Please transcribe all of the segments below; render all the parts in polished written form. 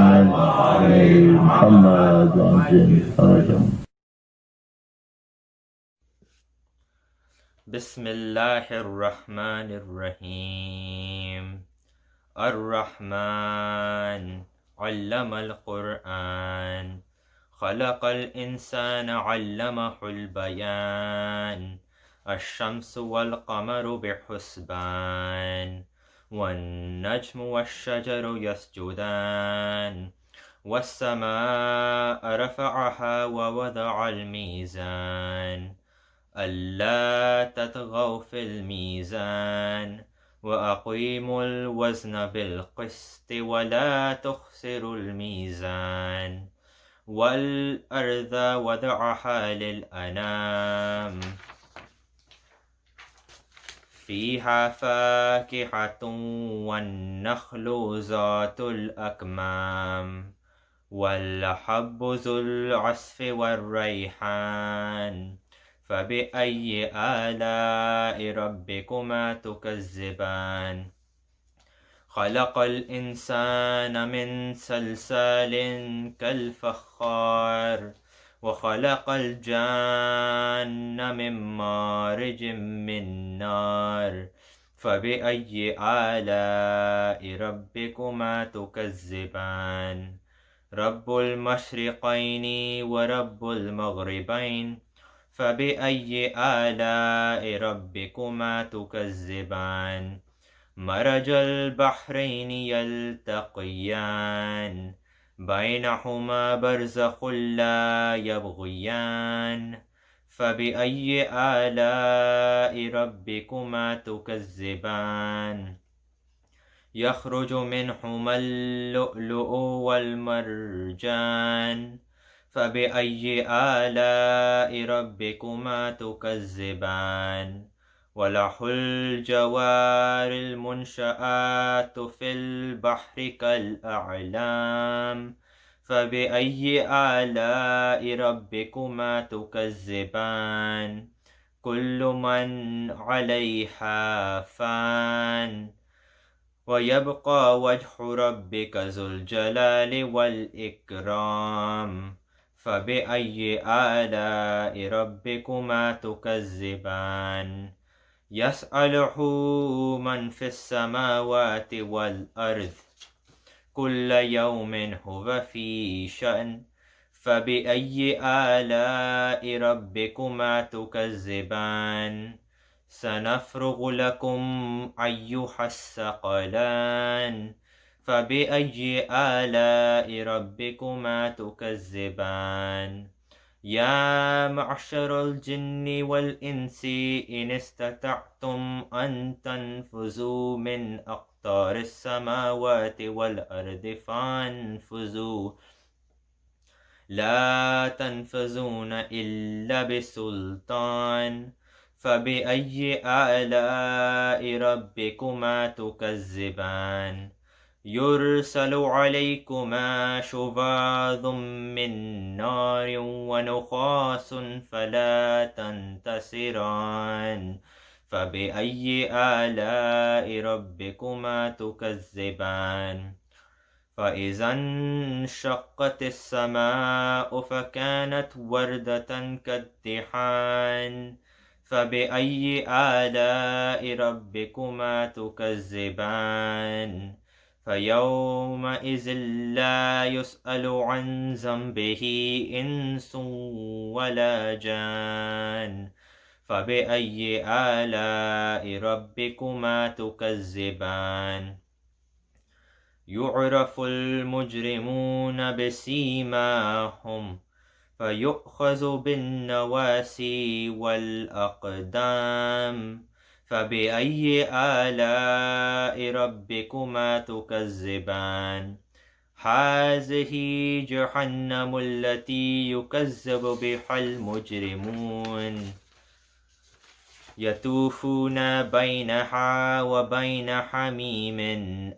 محمد وآل محمد وعجل فرجهم. بسم الله الرحمن الرحيم. الرحمن علم القرآن خلق الإنسان علمه البيان الشمس والقمر بحسبان والنجم والشجر يسجدان والسماء رفعها ووضع الميزان ألا تطغوا في الميزان وأقيموا الوزن بالقسط ولا تخسروا الميزان والأرض وضعها للأنام فيها فاكهة والنخل ذات الأكمام والحب ذو العصف والريحان فبأي آلاء ربكما تكذبان خلق الإنسان من صلصال كالفخار وخلق الجان من مارج من نار فبأي آلاء ربكما تكذبان رب المشرقين ورب المغربين فبأي آلاء ربكما تكذبان مرج البحرين يلتقيان بينهما برزخ لا يبغيان فبأي آلاء ربكما تكذبان يخرج منهما اللؤلؤ والمرجان فبأي آلاء ربكما تكذبان وله الجوار المنشآت في البحر كالأعلام فبأي آلاء ربكما تكذبان كل من عليها فان ويبقى وجه ربك ذو الجلال والإكرام فبأي آلاء ربكما تكذبان يسأله من في السماوات والأرض كل يوم هو في شأن فبأي آلاء ربكما تكذبان سنفرغ لكم أيها الثقلان فبأي آلاء ربكما تكذبان يا معشر الجن والإنس إن استطعتم أن تنفذوا من أقطار السماوات والأرض فانفذوا لا تنفذون إلا بسلطان فبأي آلاء ربكما تكذبان يرسل عليكما شواظ من نار ونخاس فلا تنتصران فبأي آلاء ربكما تكذبان فإذا انشقت السماء فكانت وردة كالدحان فبأي آلاء ربكما تكذبان فيومئذ لا يسأل عن ذنبه إنس ولا جان فبأي آلاء ربكما تكذبان يعرف المجرمون بسيماهم فيؤخذ بالنواسي والأقدام فبأي آلاء ربكما تكذبان هذه جهنم التي يكذب بها المجرمون يطوفون بينها وبين حميم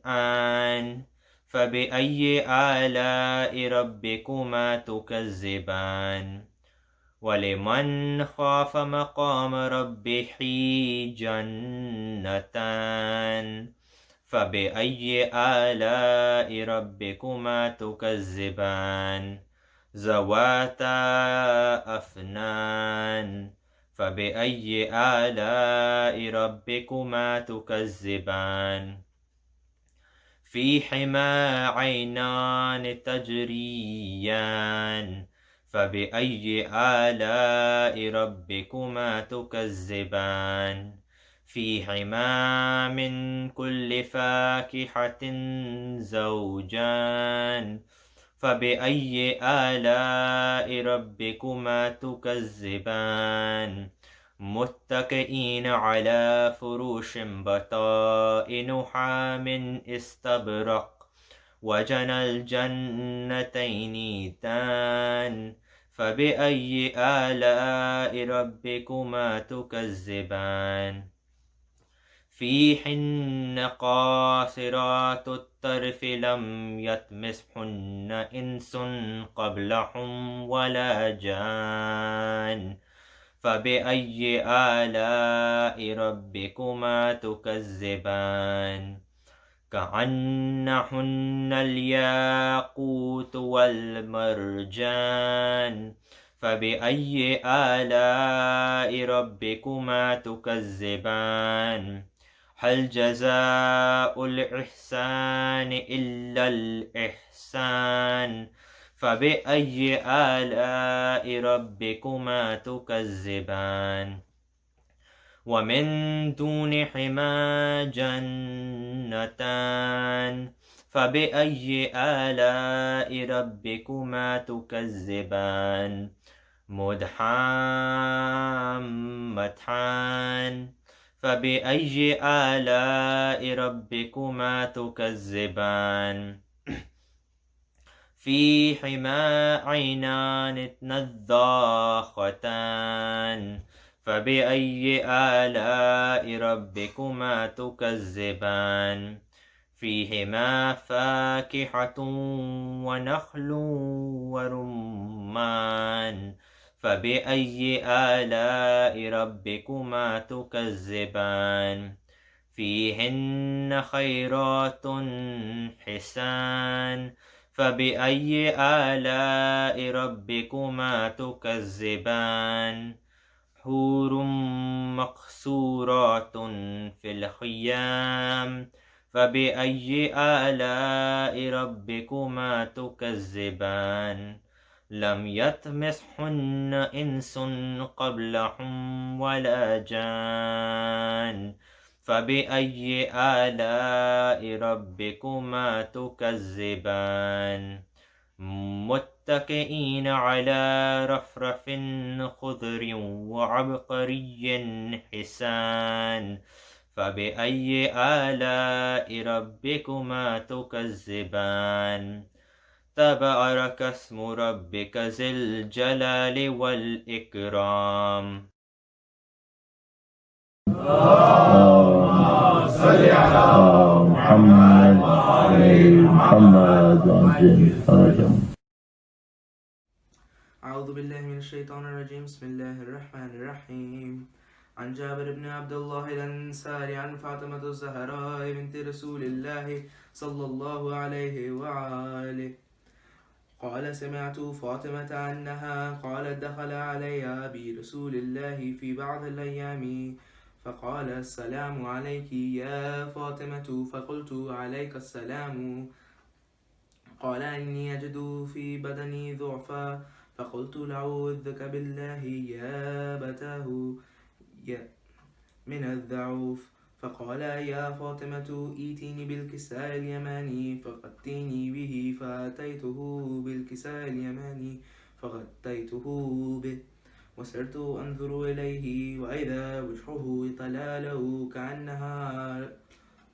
آن فبأي آلاء ربكما تكذبان ولمن خاف مقام ربه جنتان فبأي آلاء ربكما تكذبان ذواتا أفنان فبأي آلاء ربكما تكذبان في حما عينان تجريان فبأي آلاء ربكما تكذبان فيهما من كل فاكهة زوجان فبأي آلاء ربكما تكذبان متكئين على فروش بطائنها من استبرق وجنى الجنتين دان فبأي آلاء ربكما تكذبان فيهن قاصرات الطرف لم يطمثهن إنس قبلهم ولا جان فبأي آلاء ربكما تكذبان كأنهن الياقوت والمرجان فبأي آلاء ربكما تكذبان هل جزاء الإحسان إلا الإحسان فبأي آلاء ربكما تكذبان ومن دونهما جنتان فبأي آلاء ربكما تكذبان مدحمتان فبأي آلاء ربكما تكذبان فيهما عينان نضاختان فبأي آلاء ربكما تكذبان فيهما فاكهة ونخل ورمان فبأي آلاء ربكما تكذبان فيهن خيرات حسان فبأي آلاء ربكما تكذبان حور مقصورات في الخيام فبأي آلاء ربكما تكذبان لم يطمثهن إنس قبلهم ولا جان فبأي آلاء ربكما تكذبان متكئين على رفرف خضر وعبقري حسان فبأي آلاء ربكما تكذبان تبارك اسم ربك ذي الجلال والإكرام اللهم صل على محمد وعلى محمد وعجل. أعوذ بالله من الشيطان الرجيم. بسم الله الرحمن الرحيم. عن جابر بن عبد الله الأنصاري عن فاطمة الزهراء بنت رسول الله صلى الله عليه وآله قال سمعت فاطمة أنها قالت دخل علي أبي رسول الله في بعض الأيام فقال السلام عليك يا فاطمة فقلت عليك السلام. قال إني أجد في بدني ضعفا فقلت لأعوذك بالله يا أبتاه من الضعف. فقال يا فاطمة ائتيني بالكساء اليماني فغطيني به فأتيته بالكساء اليماني فغطيته به وسرت أنظر إليه وإذا وجهه طلاله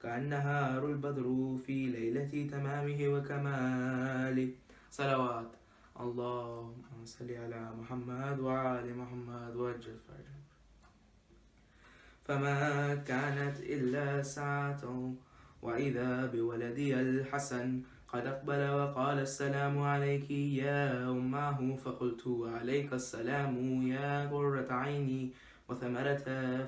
كأنها البدر في ليلة تمامه وكماله. صلوات اللهم صل على محمد وعلى محمد وجل فرجه. فما كانت إلا ساعة وإذا بولدي الحسن قد أقبل وقال السلام عليك يا أماه فقلت عليك السلام يا قرة عيني وثمرة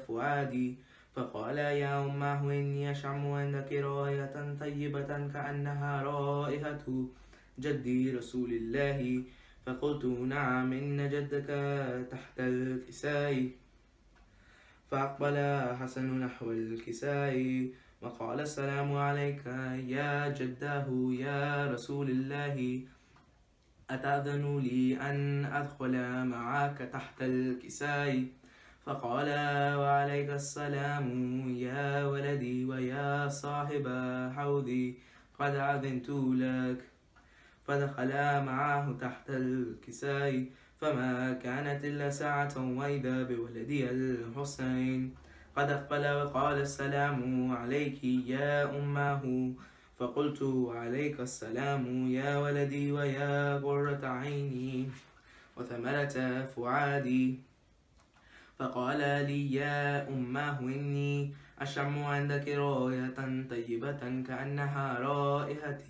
فؤادي. فقال يا أماه إني أشم عندك راية طيبة كأنها رائحة جدي رسول الله. فقلت نعم إن جدك تحت الكساء. فأقبل حسن نحو الكساء وقال السلام عليك يا جداه يا رسول الله، أتأذن لي أن أدخل معك تحت الكساء؟ فقال وعليك السلام يا ولدي ويا صاحب حوضي، قد أذنت لك. فدخلا معه تحت الكساء، فما كانت إلا ساعة وإذا بولدي الحسين قد أقبل وقال السلام عليك يا أماه. فقلت عليك السلام يا ولدي ويا قرة عيني وثمرة فؤادي. فقال لي يا أماه إني أشم عندك راية طيبة كأنها رائحة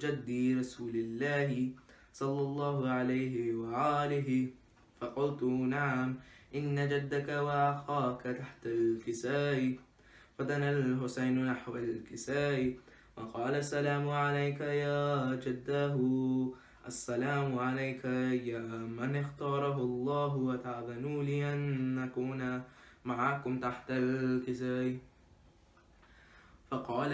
جدي رسول الله صلى الله عليه وآله. فقلت نعم إن جدك وأخاك تحت الكساء. فدنا الحسين نحو الكساء وقال السلام عليك يا جداه، السلام عليك يا من اختاره الله، وتأذنوا لي أن نكون معكم تحت الكساء. فقال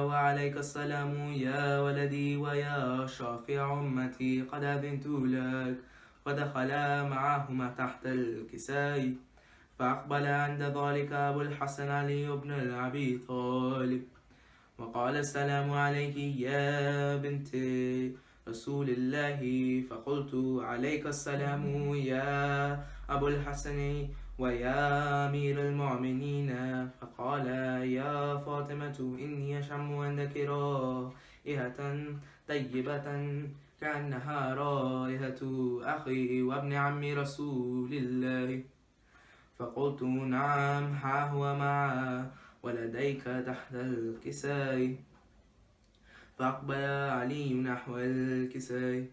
وعليك السلام يا ولدي ويا شافع أمتي، قد أذنت لك. فدخلا معهما تحت الكساء. فأقبل عند ذلك أبو الحسن علي بن أبي طالب وقال السلام عليك يا بنت رسول الله. فقلت عليك السلام يا أبو الحسن ويا أمير المؤمنين. فقال يا فاطمة إني أشم عندك رائحة طيبة كأنها رائحة أخي وابن عم رسول الله. فقلت نعم ها هو مع ولديك تحت الكساء. فأقبل علي نحو الكساء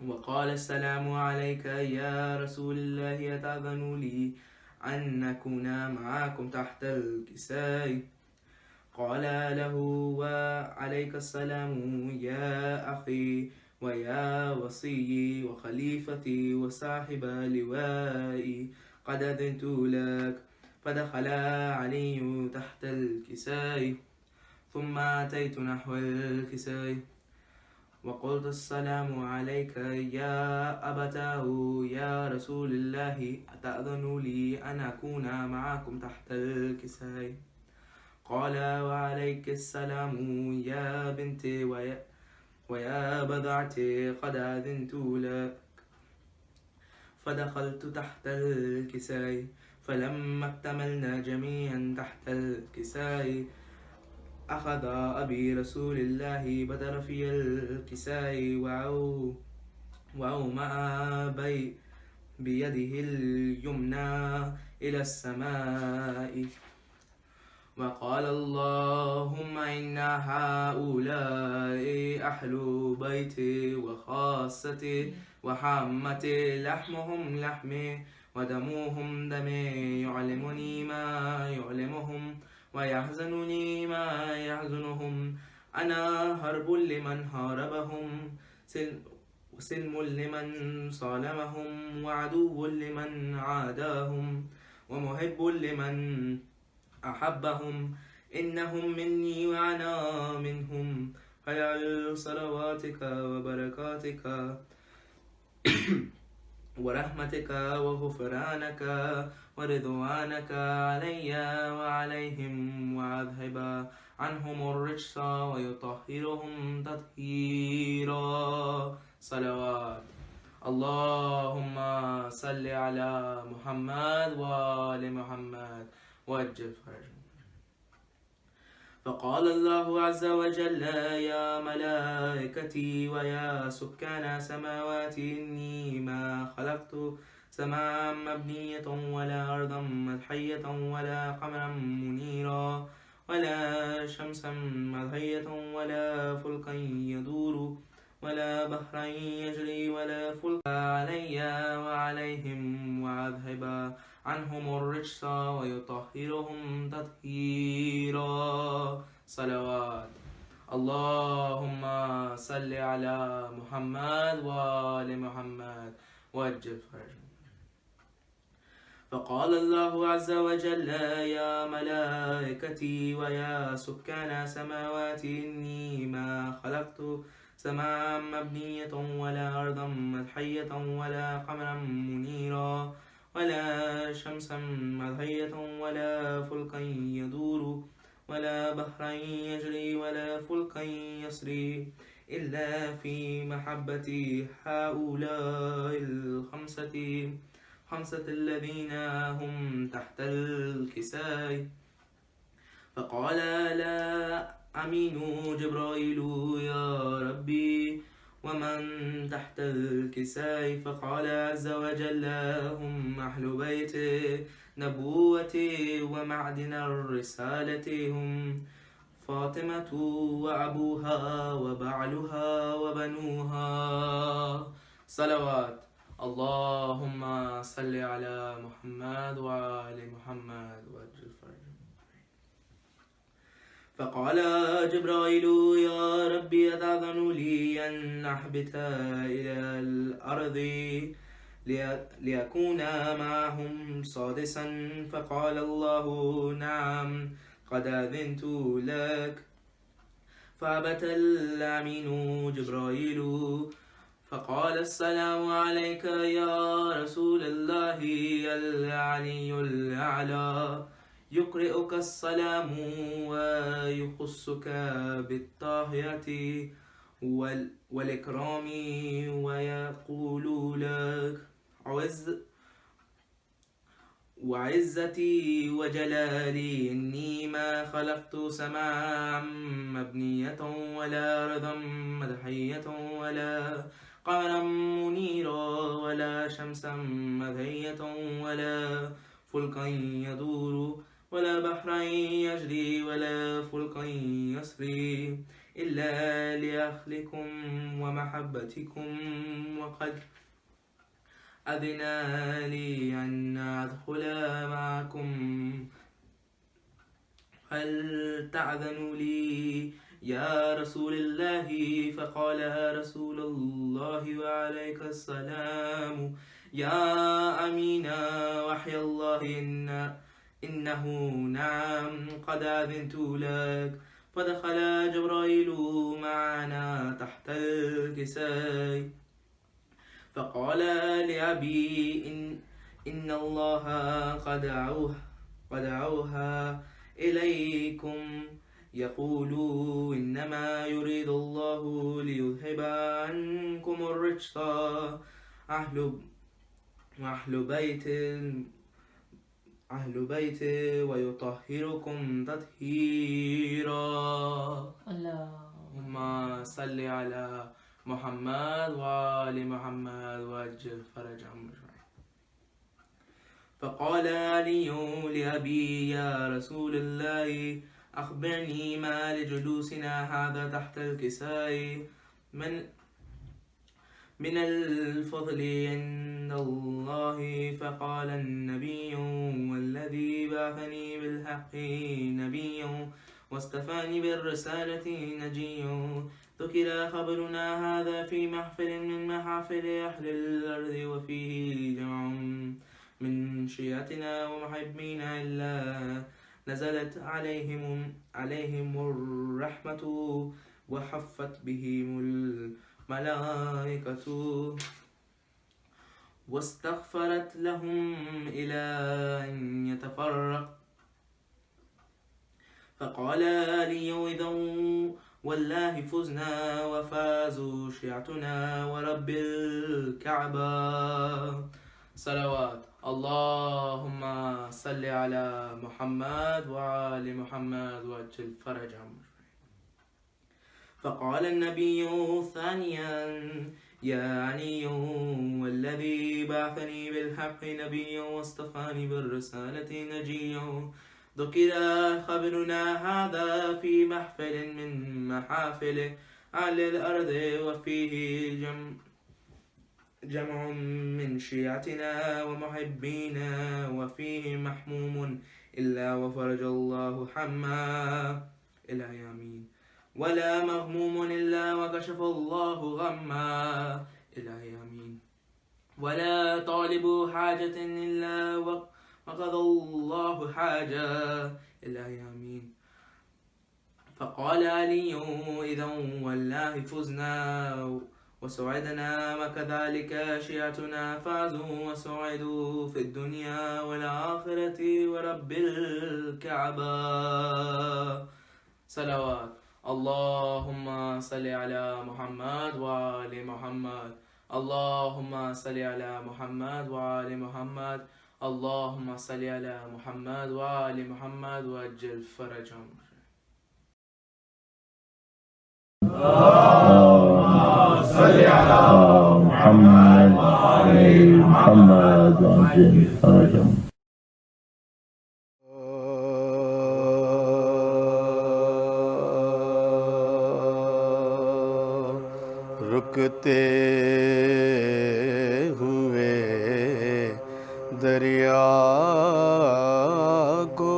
وقال السلام عليك يا رسول الله، أتأذن لي أن نكون معكم تحت الكساء؟ قال له وعليك السلام يا أخي ويا وصي وخليفتي وصاحب لوائي، قد أذنت لك. فدخل علي تحت الكساء ثم أتيت نحو الكساء وقلت السلام عليك يا أبتاه يا رسول الله، أتأذن لي أن أكون معكم تحت الكساء؟ قال وعليك السلام يا بنتي ويا بضعتي، قد أذنت لك. فدخلت تحت الكساء فلما اكتملنا جميعا تحت الكساء أخذ أبي رسول الله بدر في الكساء وأومأ بيده اليمنى إلى السماء وقال اللهم إن هؤلاء أهل بيتي وخاصتي وحامتي، لحمهم لحمي ودمهم دمي، يعلمني ما يعلمهم ويحزنني ما يحزنهم. أنا هرب لمن هاربهم وسلم لمن صالمهم وعدو لمن عاداهم ومحب لمن أحبهم. إنهم مني وأنا منهم، فيعل صلواتك وبركاتك ورحمتك وغفرانك ورضوانك علي وعليهم، وأذهب عنهم الرجس ويطهرهم تطهيرا. صلوات اللهم صل على محمد وآل محمد وأجل فرجهم. فقال الله عز وجل يا ملائكتي ويا سكان سماواتي، إني ما خلقت سماء مبنية ولا أرضا مدحية ولا قمرا منيرا ولا شمسا مضحية ولا فلكا يدور ولا بحرا يجري ولا فلك علي وعليهم، وأذهب عنهم الرجس ويطهرهم تطهيرا. صلوات. اللهم صل على محمد وآل محمد وعجل فرجهم. فقال الله عز وجل: يا ملائكتي ويا سكان سماواتي إني ما خلقت سماء مبنية ولا أرضا مدحية ولا قمرا منيرا ولا شمسا مدحية ولا فلكا يدور ولا بحرا يجري ولا فلكا يسري إلا في محبة هؤلاء الخمسة الذين هم تحت الكساء. فقال لا أمين جبرائيل: يا ربي ومن تحت الكساء؟ فقال عز وجل: هم أهل بيت نبوتي ومعدن الرسالة، هم فاطمة وأبوها وبعلها وبنوها. صلوات. اللهم صل على محمد وآل محمد وعجل فرجهم. فقال جبرائيل: يا ربي أتأذن لي أن أهبط إلى الأرض ليكون معهم سادسا؟ فقال الله: نعم قد أذنت لك. فهبط الأمين جبرائيل فقال: السلام عليك يا رسول الله العلي الأعلى، يقرئك السلام ويخصك بالطاهرة والإكرام ويقول لك: وعزتي وجلالي إني ما خلقت سماء مبنية ولا أرضا مدحية ولا قمرا منيرا ولا شمسا مدحية ولا فلكا يدور ولا بحرا يجري ولا فلكا يسري إلا لأخلكم ومحبتكم، وقد أذن لي أن أدخل معكم، هل تأذن لي يا رسول الله؟ فقال: يا رسول الله وعليك السلام يا أمين وحي الله إنه نعم قد أذنت لك. فدخل جبرائيل معنا تحت الكساء فقال لأبي: إن الله قد أوحى إليكم يقول: إنما يريد الله ليذهب عنكم الرجس أهل بيت ويطهركم تطهيرا. اللهم صل على محمد وآل محمد وعجل فرجهم. فقال علي لأبي: يا رسول الله أخبرني ما لجلوسنا هذا تحت الكساء من الفضل عند الله. فقال النبي: والذي بعثني بالحق نبيا واصطفاني بالرسالة نجيا، ذكر خبرنا هذا في محفل من محافل أهل الأرض وفيه جمع من شيعتنا ومحبينا إلا نزلت عليهم الرحمة وحفت بهم الملائكة واستغفرت لهم إلى أن يتفرق. فقال علي: إذا والله فزنا وفازوا شيعتنا ورب الكعبة. صلوات. اللهم صل على محمد وآل محمد وعجل فرجهم. فقال النبي ثانيا: يا علي، والذي بعثني بالحق نبيا واصطفاني بالرسالة نجيا، ذكر خبرنا هذا في محفل من محافل أهل الأرض وفيه جمع من شيعتنا ومحبينا وفيه محموم إلا وفرج الله حما إلهي آمين ولا مغموم إلا وكشف الله غما إلهي آمين ولا طالب حاجة إلا وقضى الله حاجة إلهي آمين فقال علي إذا والله فزنا وسعدنا وكذلك شيعتنا فازوا وسعدوا في الدنيا والآخرة ورب الكعبة صلوات اللهم صل على محمد وآل محمد اللهم صل على محمد وآل محمد اللهم صل على محمد وآل محمد وأجل فرجهم صل على محمد محمد وعجل فرجهم رکتے ہوئے دریا کو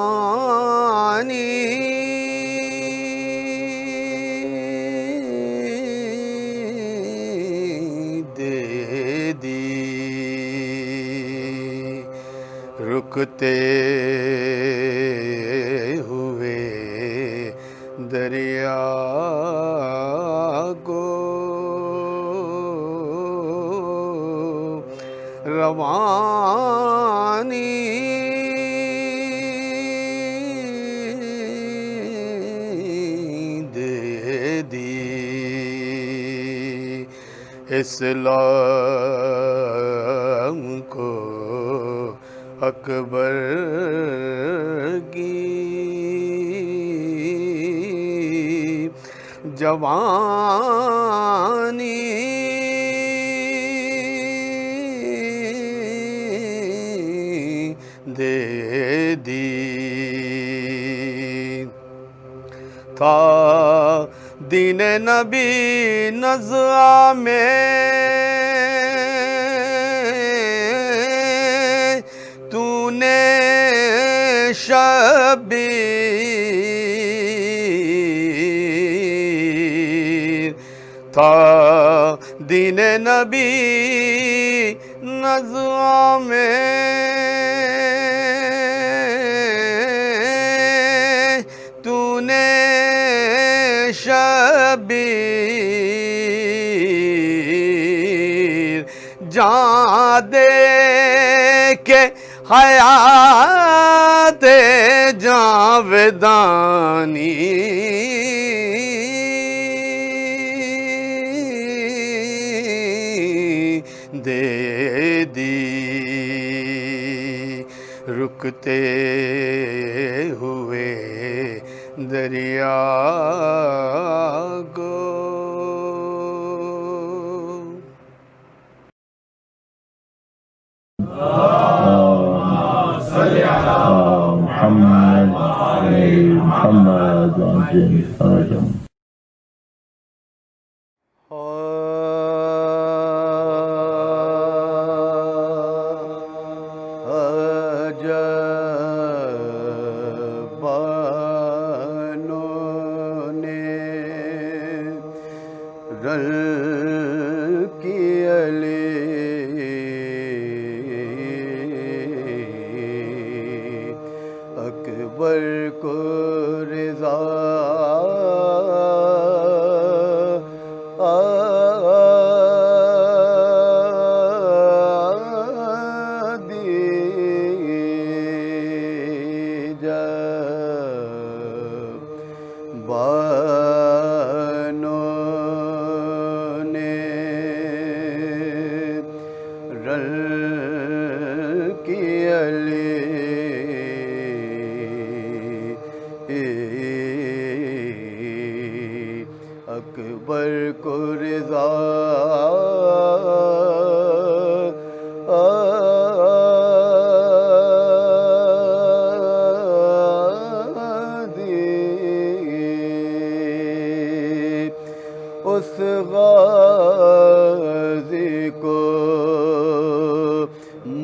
روانی دے دی رکتے ہوئے دریا کو روانی اسلام کو اکبر کی جوانی دے دی تھا دین نبی نزع میں تو نے شبیر تھا دین نبی نزع میں تو نے شبیر جان دے کے حیات جاودانی دے دی رکتے ہوئے دریا کو صل على محمد محمد وعجل فرجهم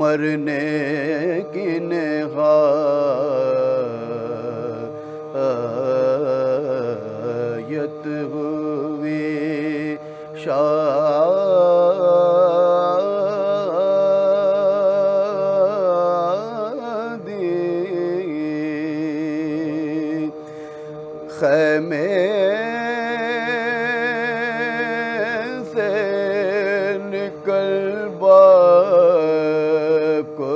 مرنے کی نہایت ہوئی خیمے سے نکل باپ کو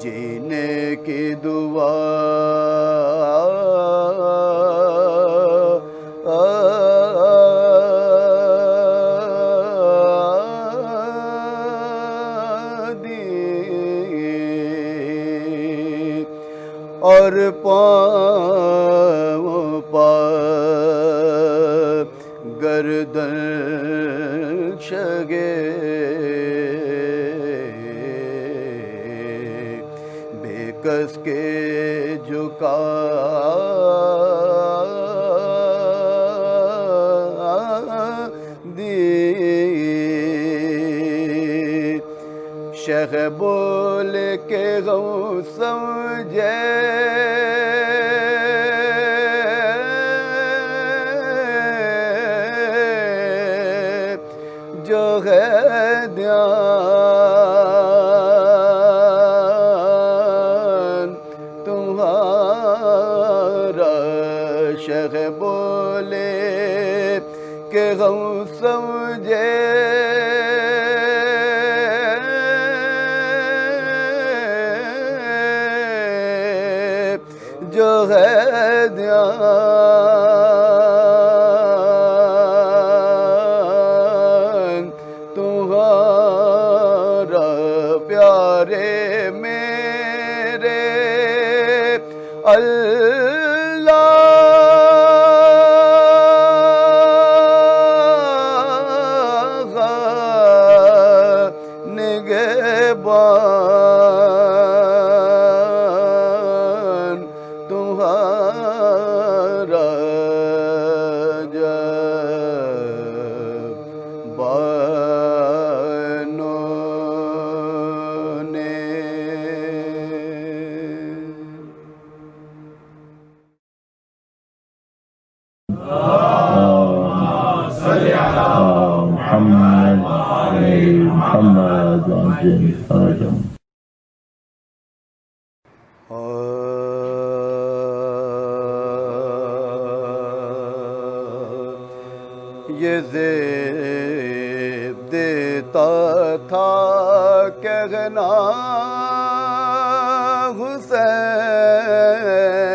جینے کی دعا اور پاؤں پا گردن شگے بے کس کے جھکا دی شیخ بول کے غم سمجھے جو ہے دھیان تمہارا شیخ بولے کہ غم سمجھے جو ہے دھیان تمہارا پیارے میرے اللہ نگہبان تمہارا جب بانوں نے محمد محمد آجم یہ زیب دیتا تھا کہنا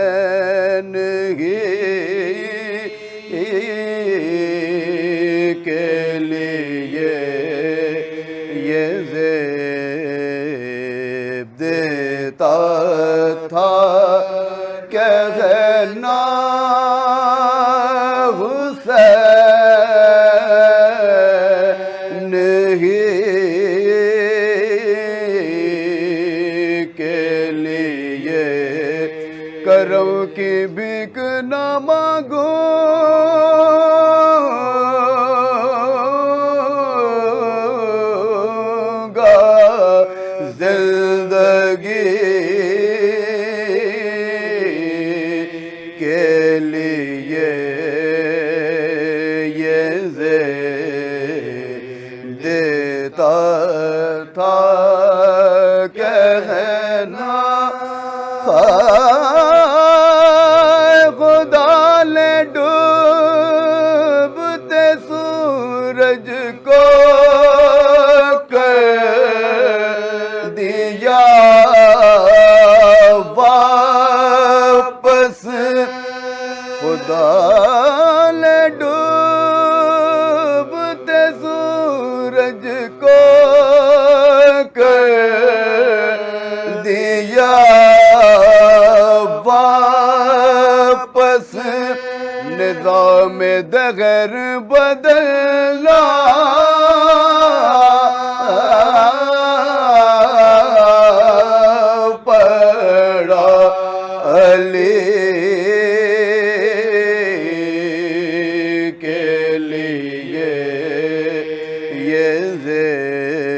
حسین ہی کے لیے یہ زیب دیتا تھا کہنا حسین ہی کے لیے کرم کی بھیک نہ مانگو گا زندگی کے لیے یہ زیب دیتا تھا کہنا خدا نے ڈوبتے سورج کو کر دیا واپس خدا نے ڈوبتے سورج کو کر دیا واپس نظام دگر بدلنا پڑا علی کے لیے یہ زیب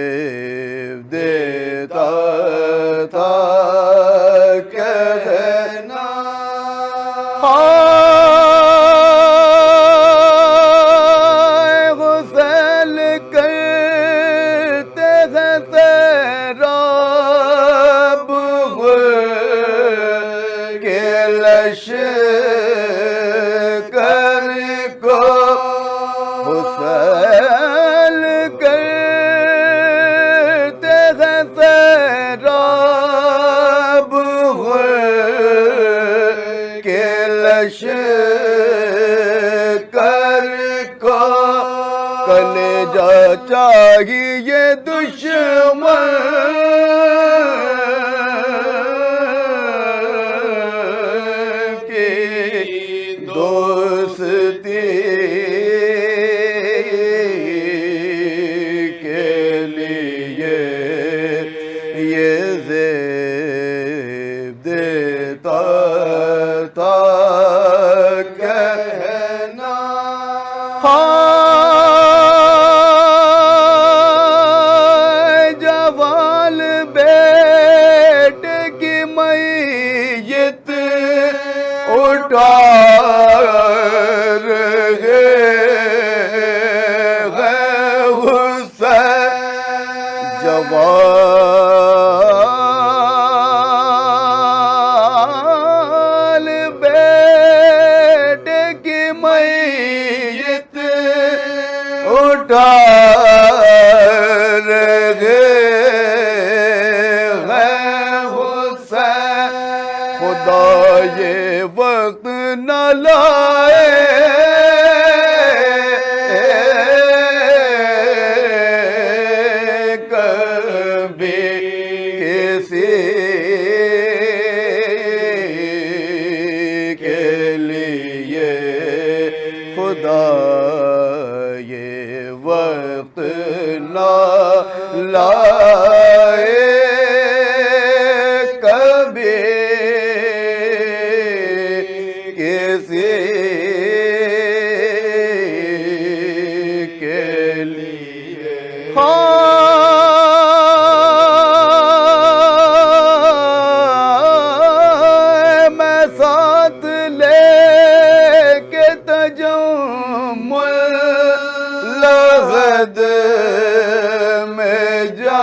جا چاہیے دشمن کی دوستی کے لیے یہ زیب دیتا تھا کہنا جوال بیٹے کی میت اٹھا رہے حسین جوال بیٹے کی میت اٹھا رہے حسین خدا یہ وقت نہ لائے کبھی کسی کے لیے خدا یہ وقت نہ لائے کبھی کسی کے لیے میں ساتھ لے کے تجمل لغد میں جاؤں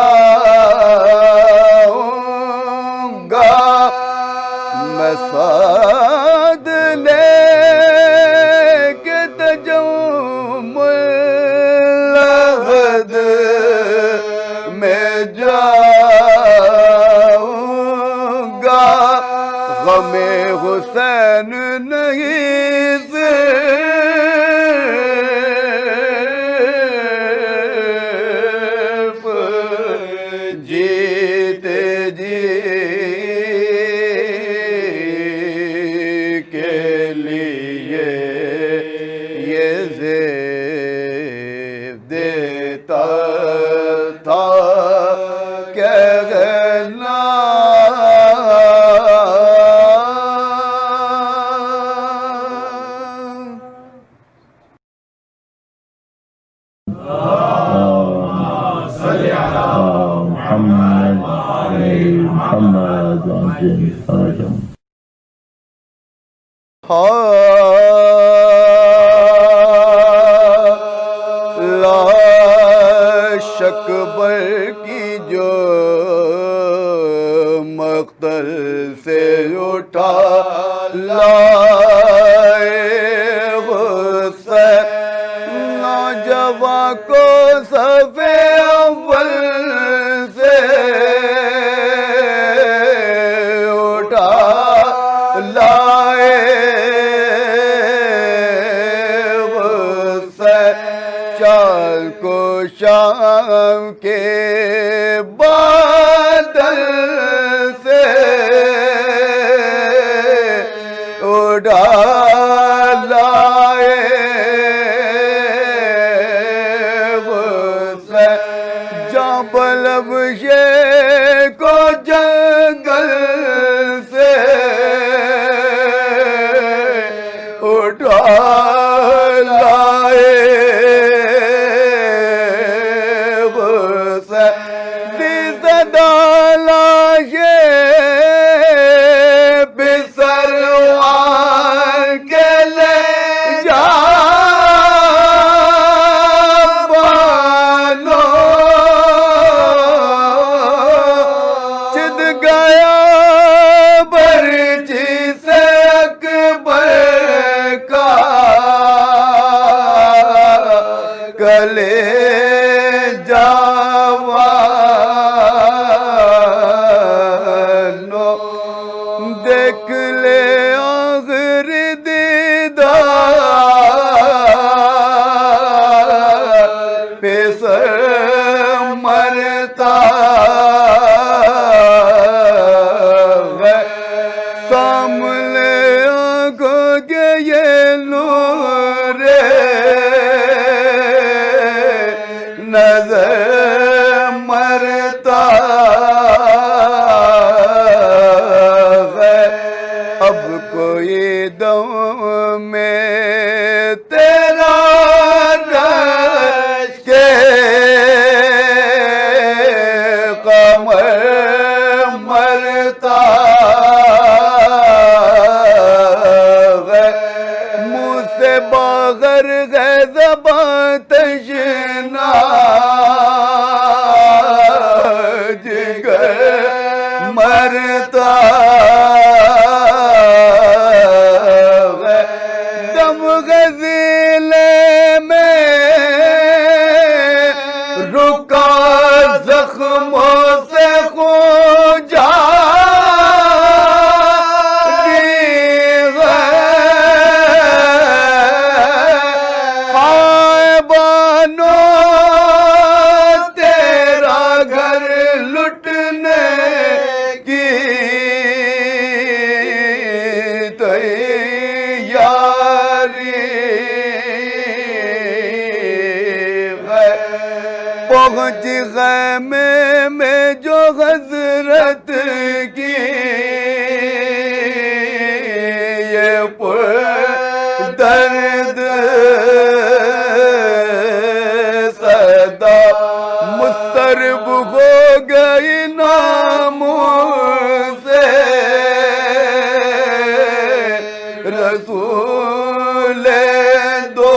گا میں ساتھ لے کے تجمل لغد میں جاؤں گا غم حسین نہیں صرف جیتے جی کے لیے یہ زیب دیتا تھا کہنا محمد محمد آدم لا شک بر کی جو مقتل سے اٹھا لائے حسین نوجوان کو صف اول سے اٹھا لائے حسین چال کو شام کے بادل سے اٹھا لائے حسین جبلب کو جنگل سے اٹھا لائے حسین مرتا ہے دم غزل میں رکا زخموں سے خون جاری ہے ہائے بانو تیرا گھر لٹنے کی تیاری ہے پہنچ خیمے میں جو حضرت کی یہ پر درد صدا مضطرب ہو گئی نام سے رسول دو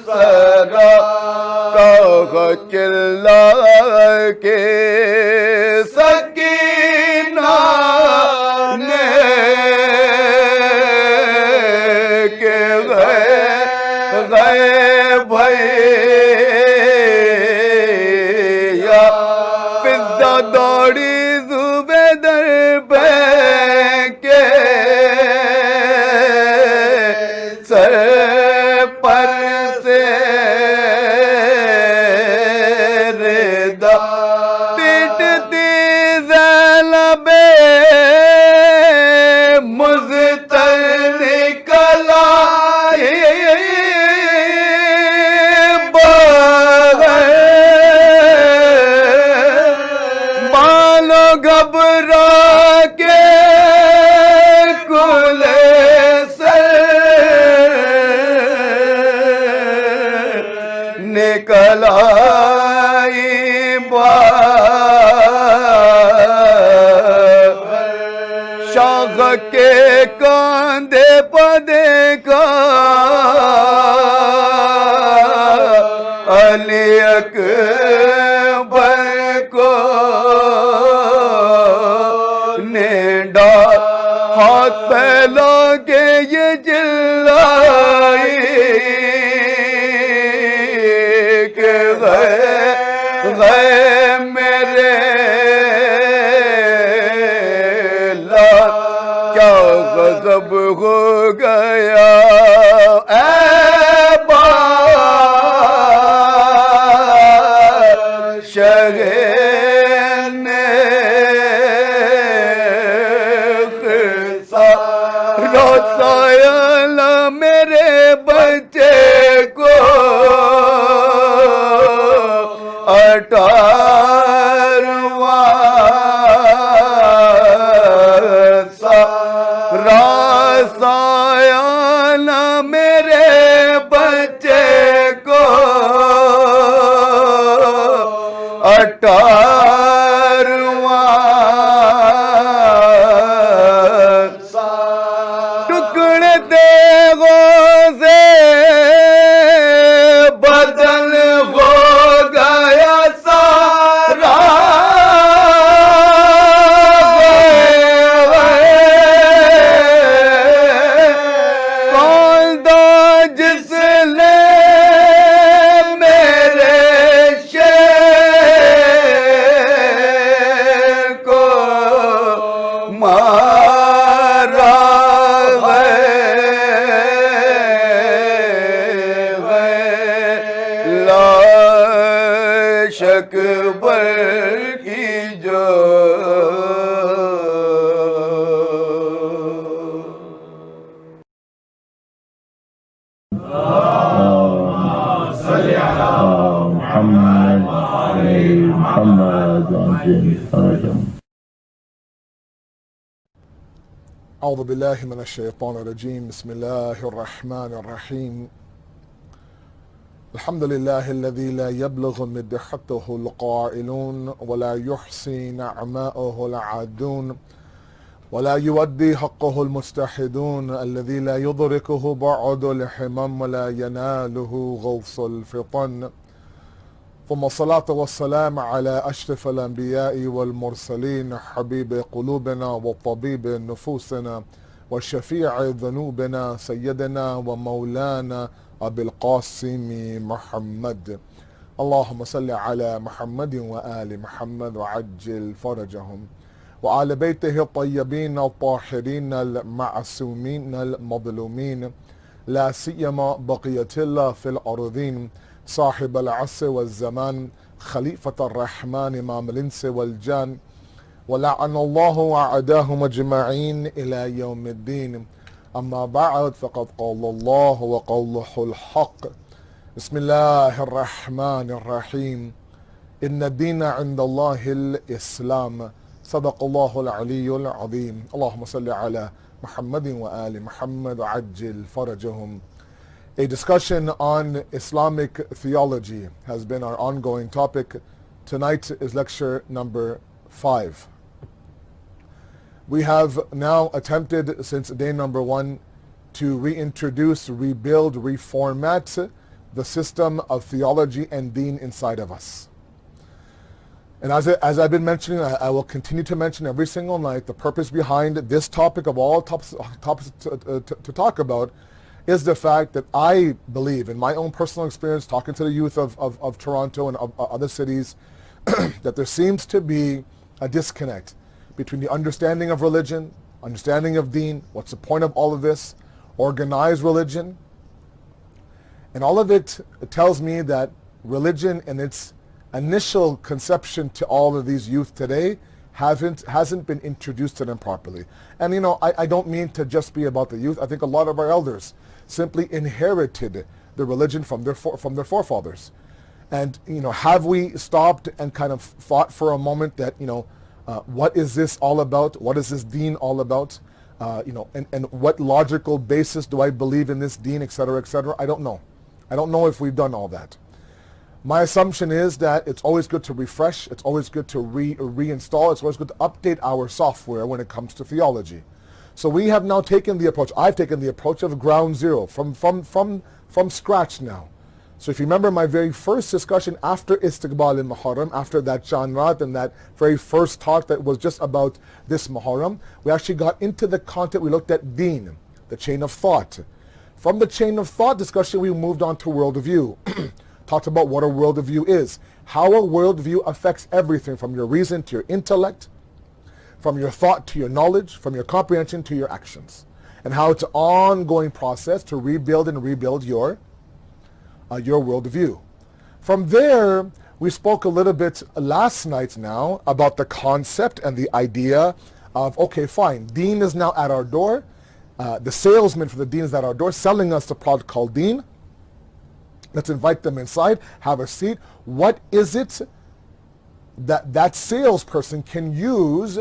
سرا کا چلا کے سکینہ نے کہ گئے بھیا فضا دوڑی زبیدر پہ کے سر پر سے ردا پیٹتی زینب مزتر نکل آئی بالو گھبرا کے کھلے سر نکل آئی شاخ کے کاندھے پدے کا علی اکبر کو نے ڈال ہاتھ پھیلا کے یہ چلائی کہ غے میرے لال کیا غضب ہو گیا اے شگین روسایا میرے بچے کو 18واں راسایا میرے بچے کو 18واں ٹکڑے دیگوں سے بدن ہو گیا سارا کون دا جس نے میرے شیر کو مارا لاش اکبر کی جو محمد محمد أعوذ بالله من الشيطان الرجيم بسم الله الرحمن الرحيم الحمد لله الذي لا يبلغ مدحته القائلون ولا يحصي نعماءه العادون ولا يودي حقه المستحدون الذي لا يدركه بعد الحمم ولا يناله غوص الفطن ثم الصلاة والسلام على أشرف الأنبياء والمرسلين حبيب قلوبنا وطبيب نفوسنا وشفيع ذنوبنا سيدنا ومولانا أبي القاسم محمد. اللهم صل على محمد وآل محمد وعجل فرجهم وعلى بيته الطيبين الطاهرين المعصومين المظلومين لا سيما بقية الله في الأرضين صاحب العصر والزمان خليفة الرحمن إمام الإنس والجان ولعن الله أعداهم أجمعين إلى يوم الدين. أما بعد فقد قال الله وقوله الحق. بسم الله الرحمن الرحيم. إن الدين عند الله الإسلام. صدق الله العلي العظيم. اللهم صل على Muhammad wa ali Muhammad wa ajil farajahum. A discussion on Islamic theology has been our ongoing topic. Tonight is lecture number 5. We have now attempted since day number 1 to reintroduce, rebuild, reformat the system of theology and deen inside of us. And as I've been mentioning, I will continue to mention every single night, the purpose behind this topic of all topics to talk about is the fact that I believe, in my own personal experience, talking to the youth of Toronto and of other cities, that there seems to be a disconnect between the understanding of religion, understanding of deen, what's the point of all of this, organized religion, and all of it tells me that religion and its initial conception to all of these youth today hasn't been introduced to them properly. And I don't mean to just be about the youth. I think a lot of our elders simply inherited the religion from their forefathers. And have we stopped and kind of thought for a moment that what is this all about? What is this deen all about? And what logical basis do I believe in this deen, etc., etc.? I don't know. I don't know if we've done all that. My assumption is that it's always good to refresh, it's always good to reinstall, it's always good to update our software when it comes to theology. So we have now taken the approach, I've taken the approach of ground zero, from scratch now. So if you remember my very first discussion after Istiqbal in Muharram, after that Janrat and that very first talk that was just about this Muharram, we actually got into the content, we looked at Deen, the chain of thought. From the chain of thought discussion, we moved on to worldview. Talked about what a worldview is, how a worldview affects everything from your reason to your intellect, from your thought to your knowledge, from your comprehension to your actions, and how it's an ongoing process to rebuild your worldview. From there, we spoke a little bit last night now about the concept and the idea of, okay, fine, Deen is now at our door. The salesman for the Deen is at our door selling us the product called Deen. Let's invite them inside, have a seat. What is it that salesperson can use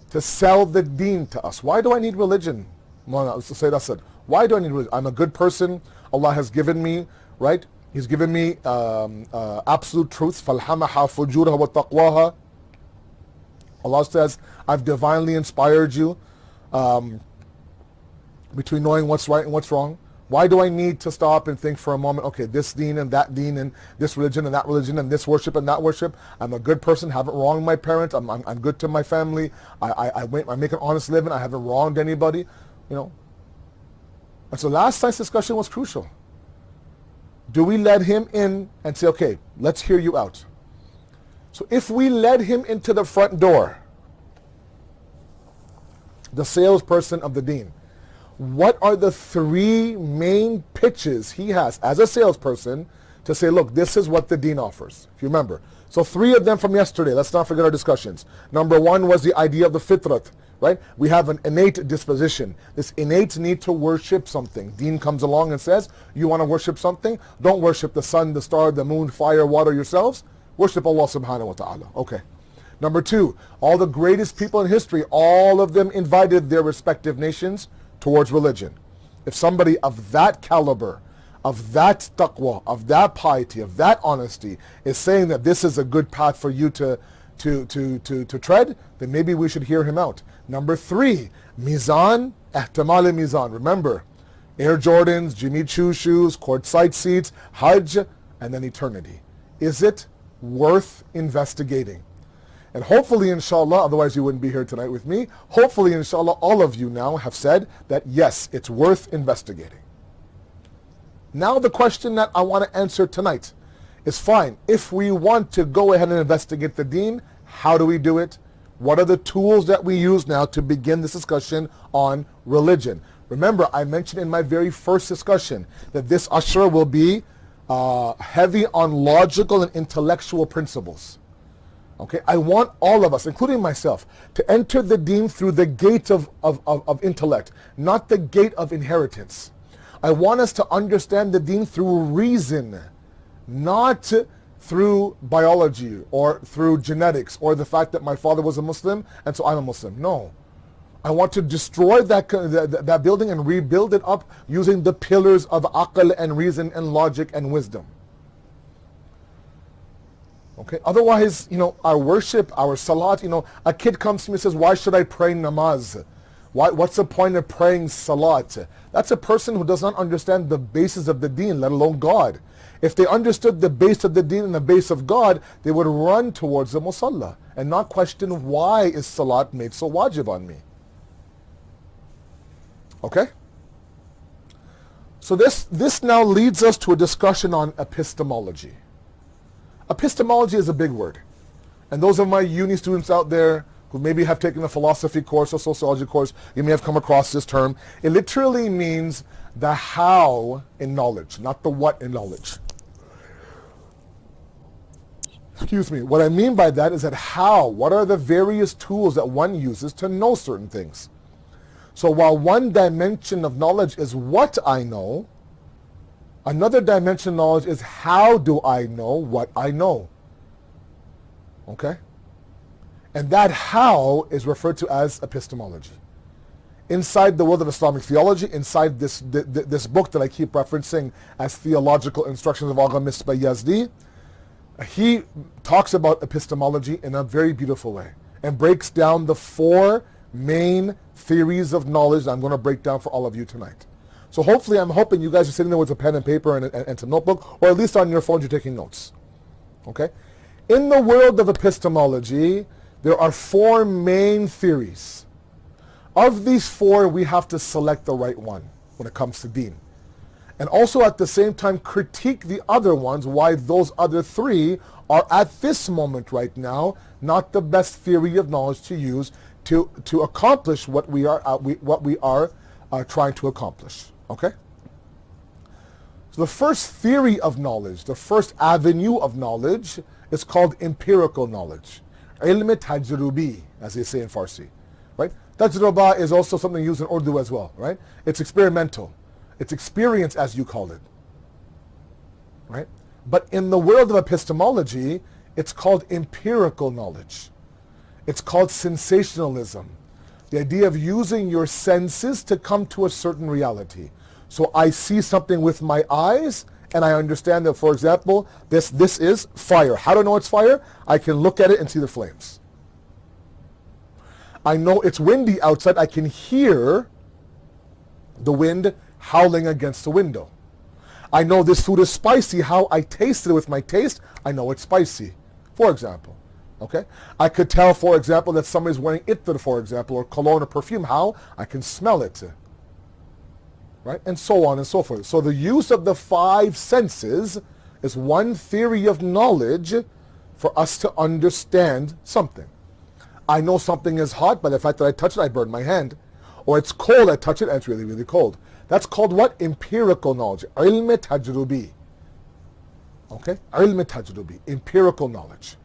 to sell the Deen to us? Why do I need religion? Syed Asad. Why do I need religion? I'm a good person. Allah has given me, right? He's given me absolute truths. فَالْحَمَحَا فُجُورَهَا وَتَقْوَاهَا. Allah says, I've divinely inspired you between knowing what's right and what's wrong. Why do I need to stop and think for a moment, okay, this deen and this religion and that religion and this worship and that worship? I'm a good person, haven't wronged my parents, I'm good to my family, I make an honest living, I haven't wronged anybody, And so last night's discussion was crucial. Do we let him in and say, okay, let's hear you out? So if we led him into the front door, the salesperson of the deen, what are the 3 main pitches he has as a salesperson to say, look, this is what the deen offers, if you remember. So 3 of them from yesterday, let's not forget our discussions. Number 1 was the idea of the fitrat, right? We have an innate disposition, this innate need to worship something. Deen comes along and says, you want to worship something? Don't worship the sun, the star, the moon, fire, water yourselves. Worship Allah subhanahu wa ta'ala. Okay. Number 2, all the greatest people in history, all of them invited their respective nations towards religion. If somebody of that caliber, of that taqwa, of that piety, of that honesty is saying that this is a good path for you to tread, then maybe we should hear him out. Number 3, mizan, ihtimal mizan. Remember, Air Jordans, Jimmy Choo shoes, courtside seats, Hajj, and then eternity. Is it worth investigating. And hopefully, inshallah, otherwise you wouldn't be here tonight with me, hopefully, inshallah, all of you now have said that yes, it's worth investigating. Now the question that I want to answer tonight is, fine, if we want to go ahead and investigate the Deen, how do we do it? What are the tools that we use now to begin this discussion on religion? Remember, I mentioned in my very first discussion that this Ashra will be heavy on logical and intellectual principles. Okay, I want all of us, including myself, to enter the Deen through the gate of intellect, not the gate of inheritance. I want us to understand the Deen through reason, not through biology or through genetics or the fact that my father was a Muslim and so I'm a Muslim. No. I want to destroy that building and rebuild it up using the pillars of aql and reason and logic and wisdom. Okay. Otherwise, our worship, our salat, a kid comes to me and says, why should I pray namaz? What's the point of praying salat? That's a person who does not understand the basis of the Deen, let alone God. If they understood the base of the Deen and the base of God, they would run towards the musalla and not question, why is salat made so wajib on me? Okay? So this now leads us to a discussion on epistemology. Epistemology is a big word. And those of my uni students out there who maybe have taken a philosophy course or sociology course, you may have come across this term. It literally means the how in knowledge, not the what in knowledge. Excuse me. What I mean by that is that what are the various tools that one uses to know certain things? So while one dimension of knowledge is what I know, another dimension of knowledge is how do I know what I know? Okay? And that how is referred to as epistemology. Inside the world of Islamic theology, inside this book that I keep referencing as Theological Instructions of Agha Misbah Yazdi, he talks about epistemology in a very beautiful way and breaks down the 4 main theories of knowledge that I'm going to break down for all of you tonight. So hopefully, I'm hoping you guys are sitting there with a pen and paper and some notebook, or at least on your phone you're taking notes. Okay? In the world of epistemology, there are 4 main theories. Of these 4, we have to select the right one when it comes to Deen. And also at the same time critique the other ones, why those other 3 are at this moment right now not the best theory of knowledge to use to accomplish what we are trying to accomplish. Okay? So the first theory of knowledge, the first avenue of knowledge is called empirical knowledge. Ilm tajrubi, as they say in Farsi. Right? Tajruba is also something used in Urdu as well. Right? It's experimental. It's experience, as you call it. Right? But in the world of epistemology, it's called empirical knowledge. It's called sensationalism. The idea of using your senses to come to a certain reality. So I see something with my eyes, and I understand that, for example, this is fire. How do I know it's fire? I can look at it and see the flames. I know it's windy outside. I can hear the wind howling against the window. I know this food is spicy. How I tasted it with my taste, I know it's spicy, for example. Okay? I could tell, for example, that somebody's wearing ittar, for example, or cologne or perfume. How? I can smell it. Right? And so on and so forth. So the use of the 5 senses is one theory of knowledge for us to understand something. I know something is hot by the fact that I touch it, I burn my hand. Or it's cold, I touch it, and it's really, really cold. That's called what? Empirical knowledge. Ilm tajrubi. Okay? Ilm tajrubi. Empirical knowledge.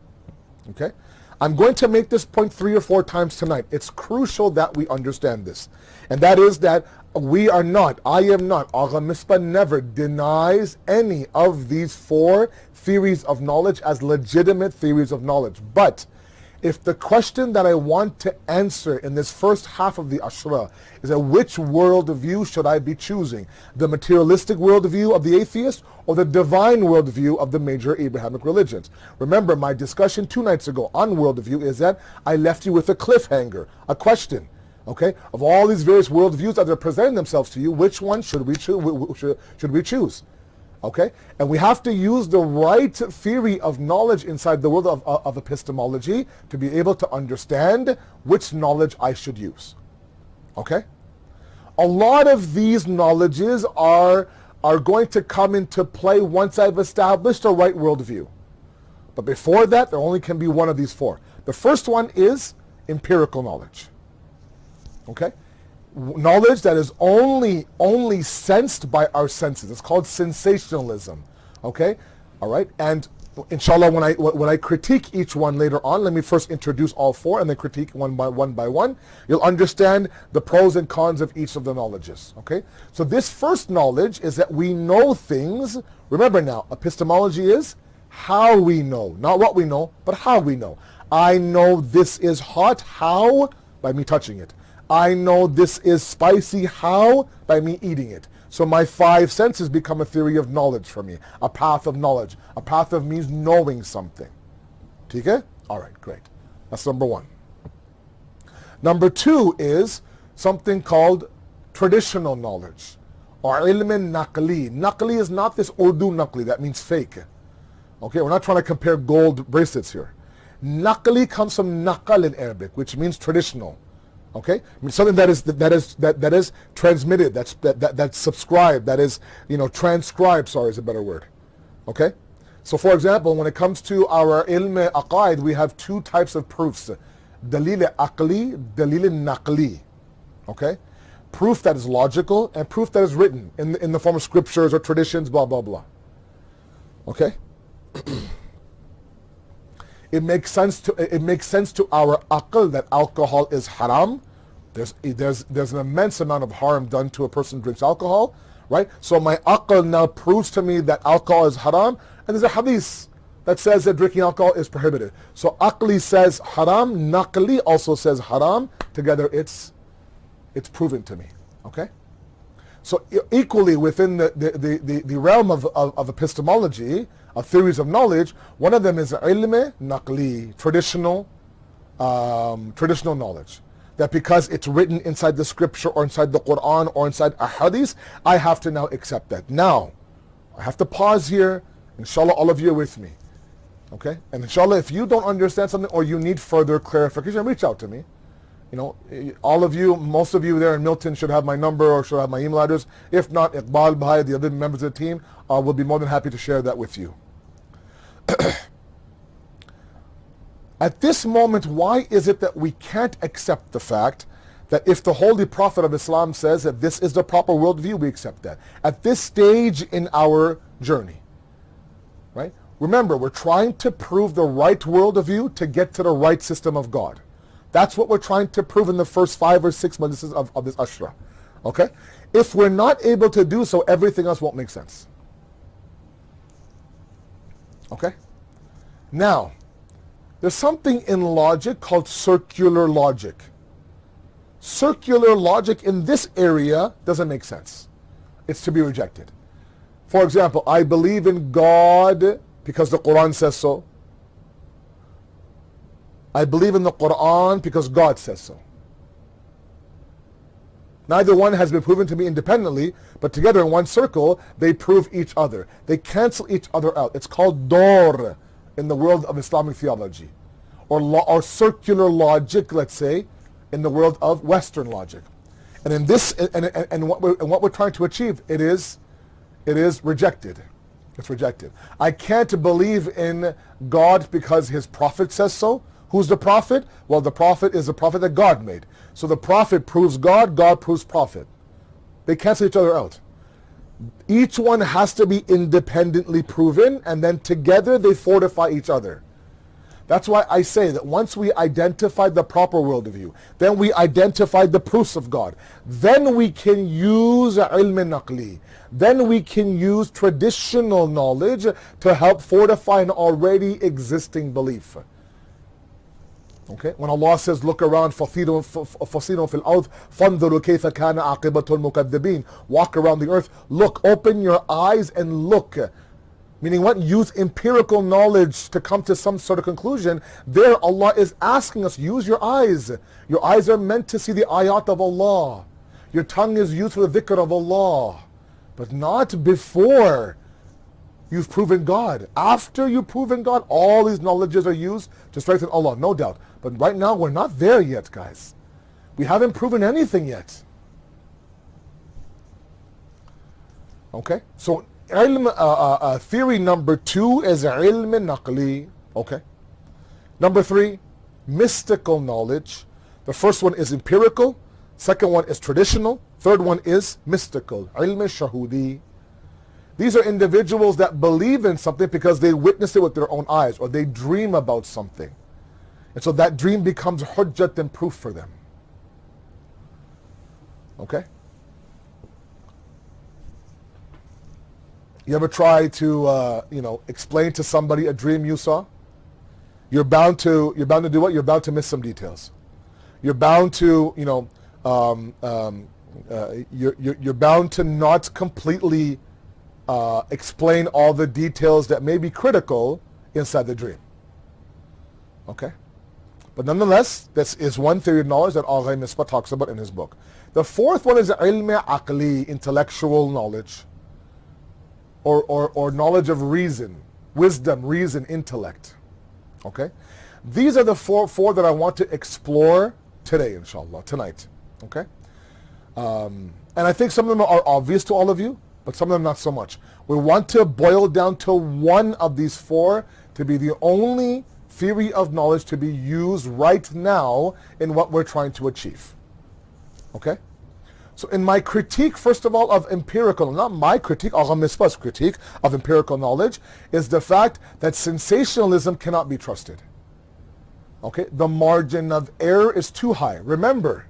Okay? I'm going to make this point 3 or 4 times tonight. It's crucial that we understand this. And that is that I am not, Agha Misbah never denies any of these 4 theories of knowledge as legitimate theories of knowledge. But if the question that I want to answer in this first half of the Ashra is that which worldview should I be choosing? The materialistic worldview of the atheist or the divine worldview of the major Abrahamic religions? Remember, my discussion 2 nights ago on worldview is that I left you with a cliffhanger, a question. Okay, of all these various worldviews that are presenting themselves to you, which one should we choose? Okay? And we have to use the right theory of knowledge inside the world of epistemology to be able to understand which knowledge I should use. Okay? A lot of these knowledges are going to come into play once I've established a right worldview. But before that, there only can be one of these four. The first one is empirical knowledge. Okay? Knowledge that is only sensed by our senses. It's called sensationalism. Okay? All right? And inshallah, when I critique each one later on, let me first introduce all four and then critique one by one. You'll understand the pros and cons of each of the knowledges. Okay? So this first knowledge is that we know things. Remember now, epistemology is how we know. Not what we know, but how we know. I know this is hot. How? By me touching it. I know this is spicy. How? By me eating it. So my five senses become a theory of knowledge for me, a path of knowledge. A path of means knowing something. Okay? All right, great. That's number one. Number two is something called traditional knowledge, or ilm naqli. Naqli is not this Urdu naqli, that means fake. Okay, we're not trying to compare gold bracelets here. Naqli comes from naqal in Arabic, which means traditional. Okay, I mean something that is transmitted, that's subscribed, that is transcribed. Sorry, is a better word. Okay, so for example, when it comes to our ilm aqaid, we have two types of proofs: dalil aqli, dalil naqli. Okay, proof that is logical and proof that is written in the form of scriptures or traditions, blah blah blah. Okay. It makes sense to our aql that alcohol is haram. There's an immense amount of harm done to a person who drinks alcohol, right? So my aql now proves to me that alcohol is haram, and there's a hadith that says that drinking alcohol is prohibited. So aqli says haram, naqli also says haram. Together it's proven to me. Okay? So equally within the realm of epistemology, of theories of knowledge, one of them is ilm naqli, traditional knowledge. That because it's written inside the scripture or inside the Quran or inside a hadith, I have to now accept that. Now, I have to pause here. Inshallah, all of you are with me. Okay? And inshallah, if you don't understand something or you need further clarification, reach out to me. All of you, most of you there in Milton should have my number or should have my email address. If not, Iqbal, Bhai, the other members of the team, will be more than happy to share that with you. At this moment, why is it that we can't accept the fact that if the Holy Prophet of Islam says that this is the proper worldview, we accept that? At this stage in our journey, right? Remember, we're trying to prove the right worldview to get to the right system of God. That's what we're trying to prove in the first 5 or 6 majlises of this ashra. Okay? If we're not able to do so, everything else won't make sense. Okay? Now, there's something in logic called circular logic. Circular logic in this area doesn't make sense. It's to be rejected. For example, I believe in God because the Quran says so. I believe in the Quran because God says so. Neither one has been proven to me independently, but together in one circle, they prove each other. They cancel each other out. It's called dor in the world of Islamic theology, or circular logic, let's say, in the world of Western logic. And in this, and what we're trying to achieve, it is rejected. It's rejected. I can't believe in God because His Prophet says so. Who's the Prophet? Well, the Prophet is the Prophet that God made. So the Prophet proves God, God proves Prophet. They cancel each other out. Each one has to be independently proven, and then together they fortify each other. That's why I say that once we identify the proper worldview, then we identify the proofs of God, then we can use ilm naqli, then we can use traditional knowledge to help fortify an already existing belief. Okay, when Allah says, look around, فَصِيرُوا فِي الْأَرْضِ فَانْظُرُوا كَيْفَ كَانَ عَاقِبَةُ الْمُكَذِّبِينَ. Walk around the earth, look, open your eyes and look. Meaning what? Use empirical knowledge to come to some sort of conclusion. There Allah is asking us, use your eyes. Your eyes are meant to see the ayat of Allah. Your tongue is used for the dhikr of Allah. But not before you've proven God. After you've proven God, all these knowledges are used to strengthen Allah, no doubt. But right now, we're not there yet, guys. We haven't proven anything yet. Okay? So, theory number 2 is ilm naqli. Okay? Number 3, mystical knowledge. The first one is empirical. Second one is traditional. Third one is mystical. Ilm shahudi. These are individuals that believe in something because they witness it with their own eyes, or they dream about something. And so that dream becomes hujjat and proof for them. Okay? You ever try to, explain to somebody a dream you saw? You're bound to do what? You're bound to miss some details. You're bound to, you're bound to not completely explain all the details that may be critical inside the dream. Okay? But nonetheless, this is one theory of knowledge that Agha Misbah talks about in his book. The fourth one is ilm aqli, intellectual knowledge, or knowledge of reason, wisdom, reason, intellect. Okay? These are the four that I want to explore today, inshallah, tonight. Okay? And I think some of them are obvious to all of you, but some of them not so much. We want to boil down to one of these 4 to be the only theory of knowledge to be used right now in what we're trying to achieve. Okay? So in my critique, first of all, of empirical, not my critique, Agha Misbah's critique of empirical knowledge, is the fact that sensationalism cannot be trusted. Okay? The margin of error is too high. Remember,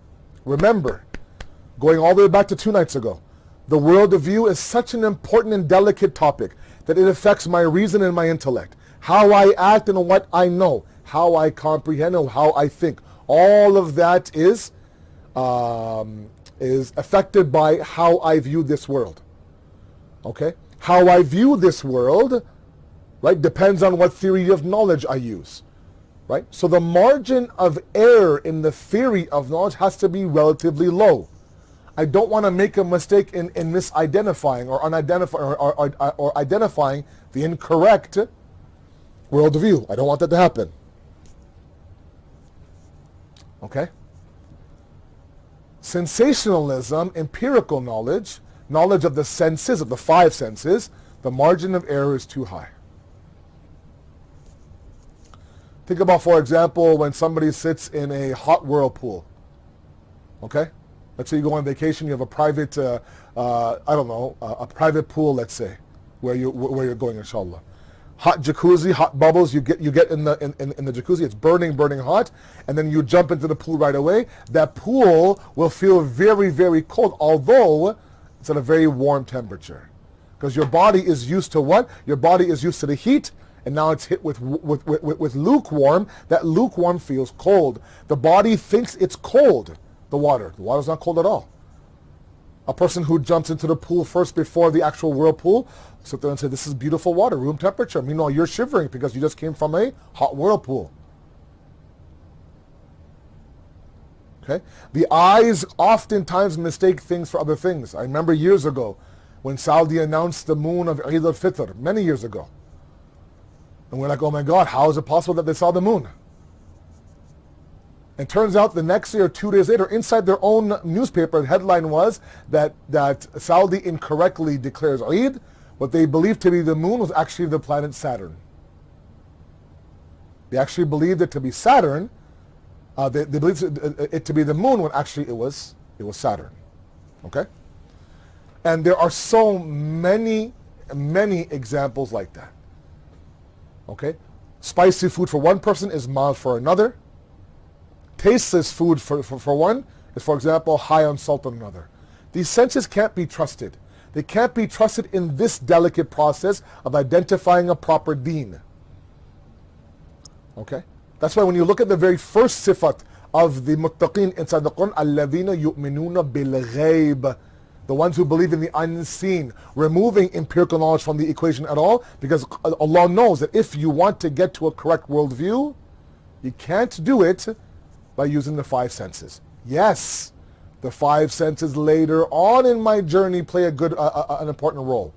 going all the way back to 2 nights ago, the world of view is such an important and delicate topic that it affects my reason and my intellect. How I act and what I know, how I comprehend and how I think. All of that is affected by how I view this world. Okay? How I view this world, right, depends on what theory of knowledge I use. Right? So the margin of error in the theory of knowledge has to be relatively low. I don't want to make a mistake in misidentifying or identifying the incorrect worldview. I don't want that to happen. Okay? Sensationalism, empirical knowledge of the senses, of the 5 senses, the margin of error is too high. Think about, for example, when somebody sits in a hot whirlpool. Okay? Let's say you go on vacation, you have a private, a private pool, let's say, where you're going, inshallah. Hot jacuzzi, hot bubbles, you get in the jacuzzi, it's burning hot, and then you jump into the pool right away. That pool will feel very, very cold, although it's at a very warm temperature. Because your body is used to what? Your body is used to the heat, and now it's hit with lukewarm. That lukewarm feels cold. The body thinks it's cold. The water's not cold at all. A person who jumps into the pool first before the actual whirlpool sit there and say, this is beautiful water, room temperature. Meanwhile, you're shivering because you just came from a hot whirlpool. Okay? The eyes oftentimes mistake things for other things. I remember years ago when Saudi announced the moon of Eid al-Fitr, many years ago. And we're like, oh my God, how is it possible that they saw the moon? And turns out the next day or 2 days later, inside their own newspaper, the headline was that Saudi incorrectly declares Eid. What they believed to be the moon was actually the planet Saturn. They actually believed it to be Saturn. They believed it to be the moon when actually it was Saturn. Okay? And there are so many examples like that. Okay? Spicy food for one person is mild for another. Tasteless food for one is, for example, high on salt on another. These senses can't be trusted. They can't be trusted in this delicate process of identifying a proper deen. Okay? That's why when you look at the very first sifat of the muttaqin inside the Quran, الَّذِينَ يُؤْمِنُونَ بِالْغَيْبِ, the ones who believe in the unseen, removing empirical knowledge from the equation at all, because Allah knows that if you want to get to a correct worldview, you can't do it by using the 5 senses. Yes, the 5 senses later on in my journey play an important role.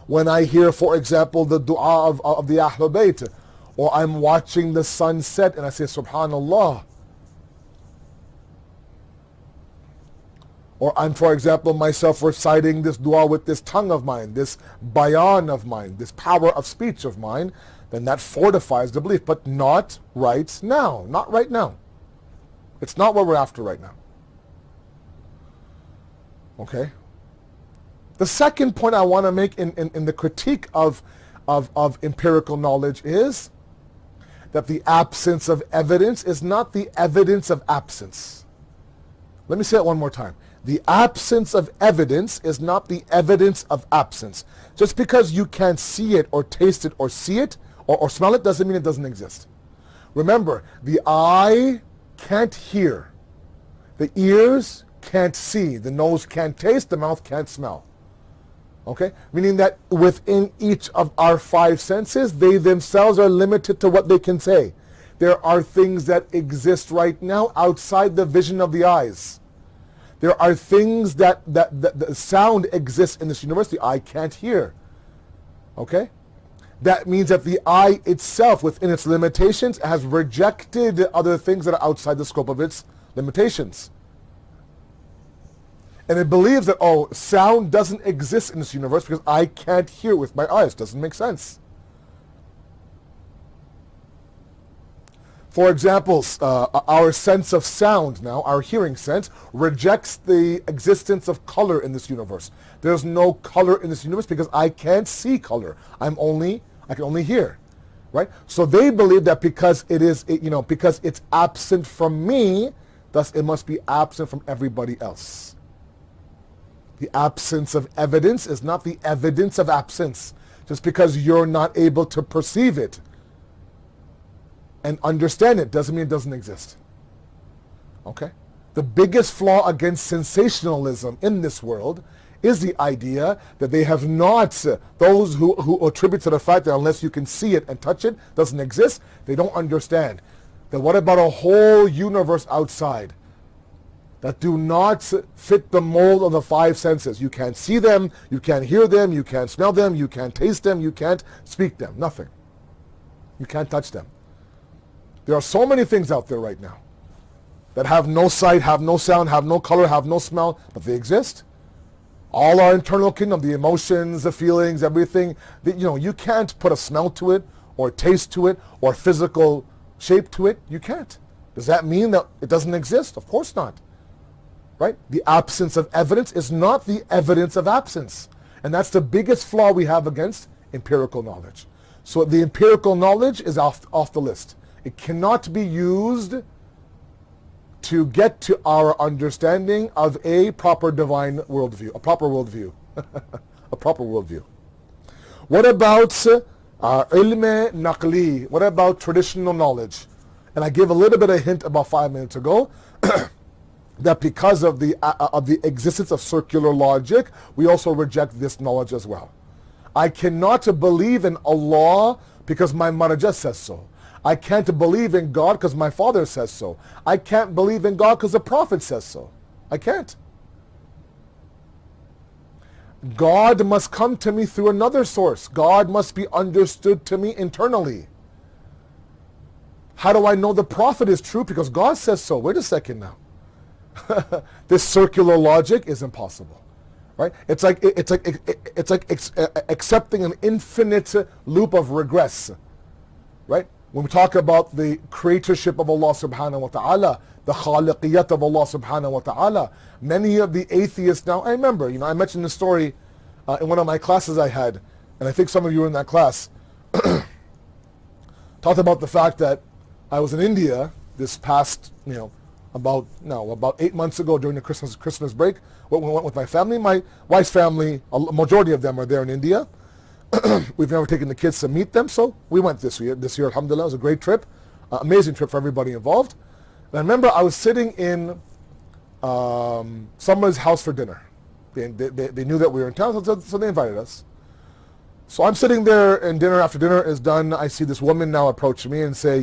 when I hear, for example, the dua of the Ahlul Bayt, or I'm watching the sun set and I say, Subhanallah. Or I'm, for example, myself reciting this dua with this tongue of mine, this bayan of mine, this power of speech of mine, then that fortifies the belief, but not right now. Not right now. It's not what we're after right now. Okay? The second point I want to make in the critique of empirical knowledge is that the absence of evidence is not the evidence of absence. Let me say it one more time. The absence of evidence is not the evidence of absence. Just because you can't see it or taste it or see it or smell it doesn't mean it doesn't exist. Remember, the eye can't hear. The ears can't see. The nose can't taste. The mouth can't smell. Okay? Meaning that within each of our five senses, they themselves are limited to what they can say. There are things that exist right now outside the vision of the eyes. There are things that the sound exists in this universe the eye can't hear. Okay? That means that the eye itself, within its limitations, has rejected other things that are outside the scope of its limitations. And it believes that, oh, sound doesn't exist in this universe because I can't hear with my eyes. Doesn't make sense. For example, our sense of sound now, our hearing sense, rejects the existence of color in this universe. There's no color in this universe because I can't see color. I can only hear, right? So they believe that because because it's absent from me, thus it must be absent from everybody else. The absence of evidence is not the evidence of absence. Just because you're not able to perceive it and understand it doesn't mean it doesn't exist. Okay? The biggest flaw against sensationalism in this world is the idea that they have not, those who attribute to the fact that unless you can see it and touch it, doesn't exist, they don't understand that what about a whole universe outside that do not fit the mold of the five senses? You can't see them, you can't hear them, you can't smell them, you can't taste them, you can't speak them, nothing. You can't touch them. There are so many things out there right now that have no sight, have no sound, have no color, have no smell, but they exist. All our internal kingdom, the emotions, the feelings, everything, you can't put a smell to it or taste to it or physical shape to it. You can't. Does that mean that it doesn't exist? Of course not. Right? The absence of evidence is not the evidence of absence. And that's the biggest flaw we have against empirical knowledge. So the empirical knowledge is off the list. It cannot be used to get to our understanding of a proper divine worldview, a proper worldview. A proper worldview. What about ilm naqli? What about traditional knowledge? And I gave a little bit of hint about 5 minutes ago that because of the existence of circular logic, we also reject this knowledge as well. I cannot believe in Allah because my marja says so. I can't believe in God because my father says so. I can't believe in God because the Prophet says so. I can't. God must come to me through another source. God must be understood to me internally. How do I know the Prophet is true? Because God says so. Wait a second now. This circular logic is impossible, right? It's like accepting an infinite loop of regress, right? When we talk about the creatorship of Allah subhanahu wa ta'ala, the khaliqiyat of Allah subhanahu wa ta'ala, many of the atheists now, I remember, I mentioned the story in one of my classes I had, and I think some of you were in that class, talked about the fact that I was in India this past, about 8 months ago during the Christmas break. We went with my family, my wife's family, a majority of them are there in India. We've never taken the kids to meet them, so we went this year, alhamdulillah. It was a great trip, amazing trip for everybody involved. And I remember I was sitting in someone's house for dinner. They knew that we were in town, so they invited us. So I'm sitting there, and after dinner is done, I see this woman now approach me and say,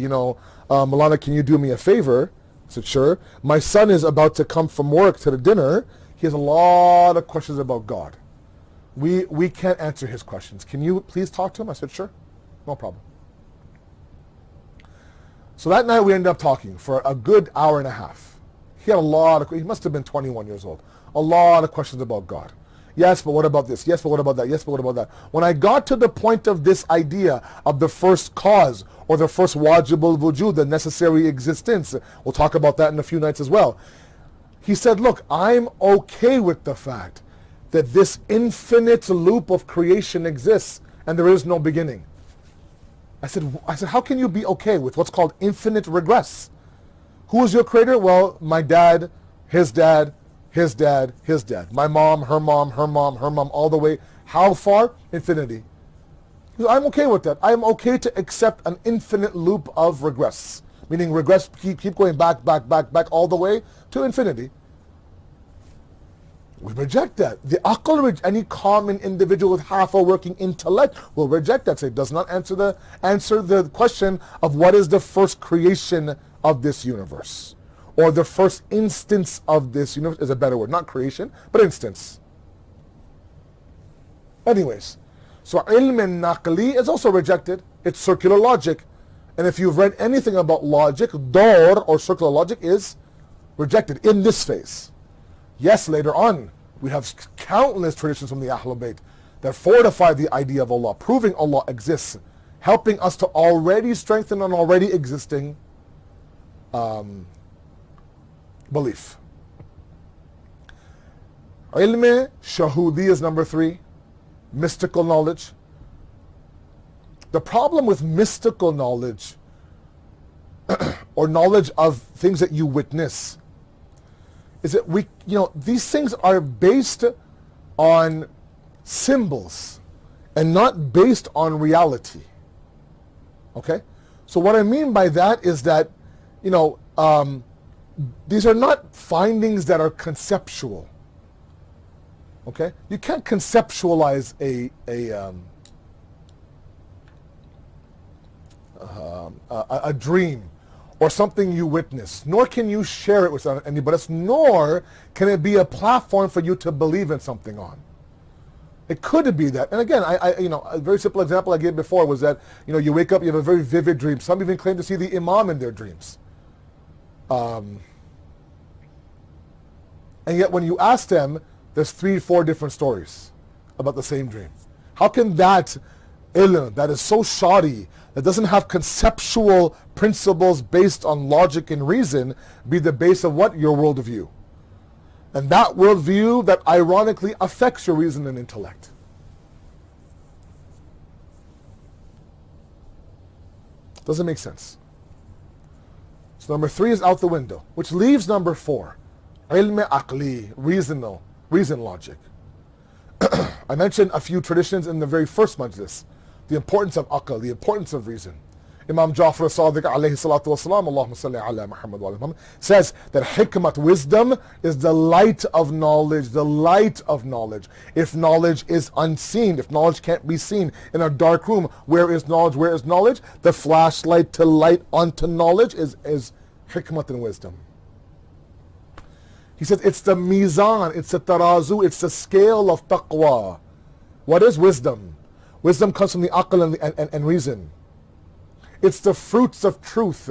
Malana, can you do me a favor? I said, sure. My son is about to come from work to the dinner. He has a lot of questions about God. we can't answer his questions. Can you please talk to him? I said, sure, no problem. So that night we ended up talking for a good hour and a half. He had he must have been 21 years old. A lot of questions about God. Yes, but what about this? Yes, but what about that? Yes, but what about that? When I got to the point of this idea of the first cause or the first wajibul wujud, the necessary existence, we'll talk about that in a few nights as well. He said, look, I'm okay with the fact that this infinite loop of creation exists and there is no beginning. I said, how can you be okay with what's called infinite regress? Who is your creator? Well, my dad, his dad, his dad, his dad. My mom, her mom, her mom, her mom, all the way. How far? Infinity. I'm okay with that. I'm okay to accept an infinite loop of regress. Meaning regress, keep going back, all the way to infinity. We reject that. The aql, any common individual with half a working intellect will reject that. So it does not answer the question of what is the first creation of this universe. Or the first instance of this universe is a better word. Not creation, but instance. Anyways, so ilm naqli is also rejected. It's circular logic. And if you've read anything about logic, dawr or circular logic is rejected in this phase. Yes, later on, we have countless traditions from the Ahlul Bayt that fortify the idea of Allah, proving Allah exists, helping us to already strengthen an already existing belief. Ilm shahudi is number 3, mystical knowledge. The problem with mystical knowledge or knowledge of things that you witness is that these things are based on symbols and not based on reality. Okay? So what I mean by that is that, these are not findings that are conceptual. Okay? You can't conceptualize a dream or something you witness, nor can you share it with anybody else, nor can it be a platform for you to believe in something on. It could be that. And again, a very simple example I gave before was that, you wake up, you have a very vivid dream. Some even claim to see the Imam in their dreams. And yet when you ask them, there's 3-4 different stories about the same dream. How can that ilm that is so shoddy, that doesn't have conceptual principles based on logic and reason, be the base of what? Your worldview. And that worldview that ironically affects your reason and intellect. Doesn't make sense. So number 3 is out the window, which leaves number 4, ilm aqli, reason logic. I mentioned a few traditions in the very first majlis. The importance of aql, the importance of reason. Imam Jafri Sadiq alayhi salatu wasalam, Allahumma salli ala Muhammad wa ala Muhammad, says that hikmat, wisdom, is the light of knowledge, the light of knowledge. If knowledge is unseen, if knowledge can't be seen in a dark room, where is knowledge? Where is knowledge? The flashlight to light onto knowledge is hikmat and wisdom. He says it's the mizan, it's the tarazu, it's the scale of taqwa. What is wisdom? Wisdom comes from the aql and reason. It's the fruits of truth,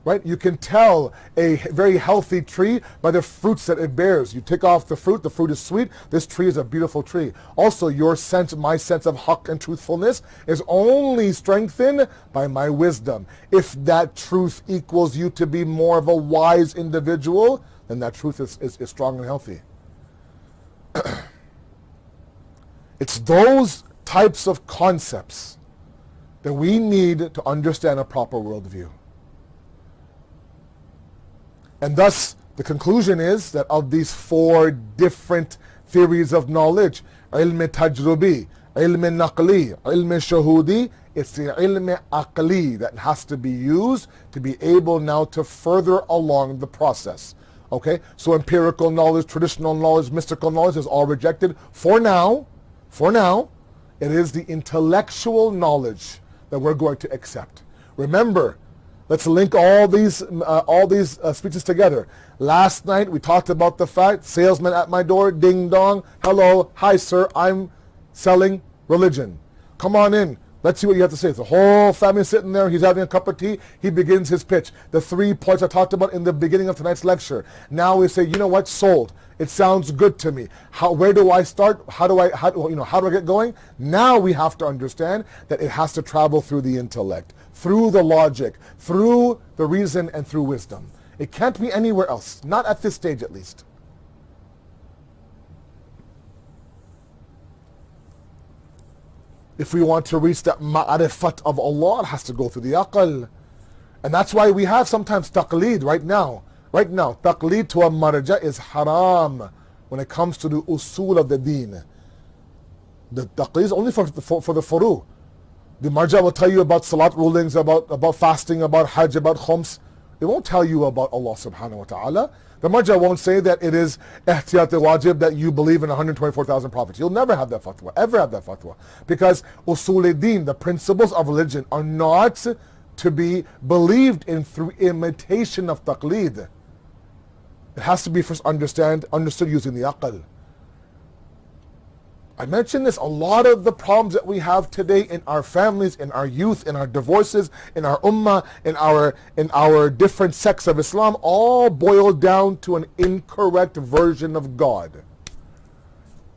right? You can tell a very healthy tree by the fruits that it bears. You take off the fruit is sweet. This tree is a beautiful tree. Also, your sense, my sense of haqq and truthfulness is only strengthened by my wisdom. If that truth equals you to be more of a wise individual, then that truth is strong and healthy. It's those types of concepts that we need to understand a proper worldview. And thus, the conclusion is that of these 4 different theories of knowledge, ilm tajrubi, ilm naqli, ilm shahudi, it's the ilm aqli that has to be used to be able now to further along the process. Okay, so empirical knowledge, traditional knowledge, mystical knowledge is all rejected. For now, it is the intellectual knowledge that we're going to accept. Remember, let's link all these speeches together. Last night we talked about the fact, salesman at my door, ding dong, hello, hi sir, I'm selling religion. Come on in. Let's see what you have to say. The whole family sitting there. He's having a cup of tea. He begins his pitch. The 3 points I talked about in the beginning of tonight's lecture. Now we say, you know what? Sold. It sounds good to me. Where do I start? How do I get going? Now we have to understand that it has to travel through the intellect, through the logic, through the reason, and through wisdom. It can't be anywhere else. Not at this stage, at least. If we want to reach that ma'arifat of Allah, it has to go through the aql. And that's why we have sometimes taqleed right now. Right now, taqleed to a marja is haram when it comes to the usul of the deen. The taqleed is only for the furu. The marja will tell you about salat rulings, about fasting, about hajj, about khums. It won't tell you about Allah subhanahu wa ta'ala. The marja won't say that it is ihtiyat wajib that you believe in 124,000 prophets. You'll never have that fatwa, ever have that fatwa. Because usul-e-din, the principles of religion, are not to be believed in through imitation of taqleed. It has to be first understood using the aql. I mentioned this, a lot of the problems that we have today in our families, in our youth, in our divorces, in our ummah, in our different sects of Islam, all boil down to an incorrect version of God.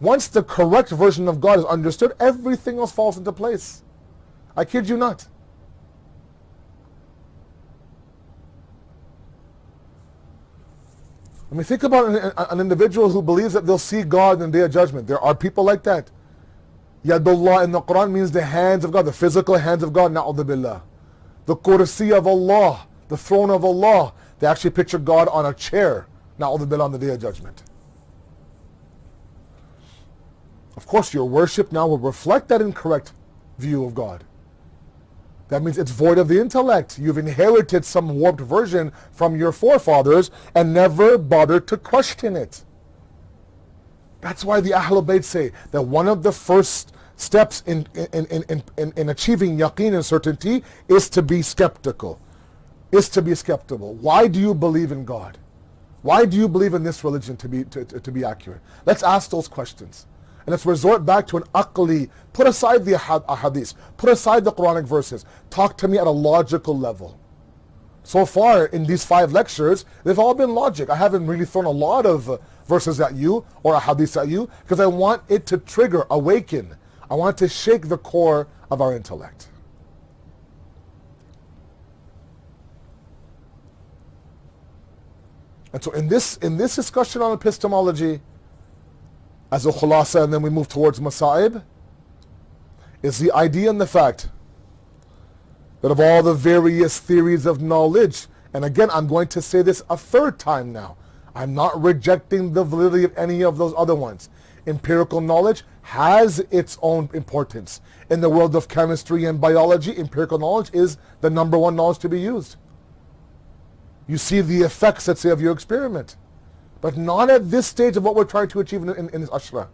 Once the correct version of God is understood, everything else falls into place. I kid you not. I mean, think about an individual who believes that they'll see God in the Day of Judgment. There are people like that. Yadullah in the Quran means the hands of God, the physical hands of God, na'udhu billah. The kursi of Allah, the throne of Allah. They actually picture God on a chair, na'udhu billah, on the Day of Judgment. Of course, your worship now will reflect that incorrect view of God. That means it's void of the intellect. You've inherited some warped version from your forefathers and never bothered to question it. That's why the Ahlul Bayt say that one of the first steps in achieving yaqeen and certainty is to be skeptical. Is to be skeptical. Why do you believe in God? Why do you believe in this religion to be accurate? Let's ask those questions. And let's resort back to an aqli. Put aside the ahadith. Put aside the Quranic verses. Talk to me at a logical level. So far in these 5 lectures, they've all been logic. I haven't really thrown a lot of verses at you or ahadith at you because I want it to trigger, awaken. I want to shake the core of our intellect. And so in this discussion on epistemology, as a khulasa, and then we move towards masa'ib, is the idea and the fact that of all the various theories of knowledge, and again, I'm going to say this a 3rd time now, I'm not rejecting the validity of any of those other ones. Empirical knowledge has its own importance. In the world of chemistry and biology, empirical knowledge is the number 1 knowledge to be used. You see the effects, let's say, of your experiment. But not at this stage of what we're trying to achieve in this ashra.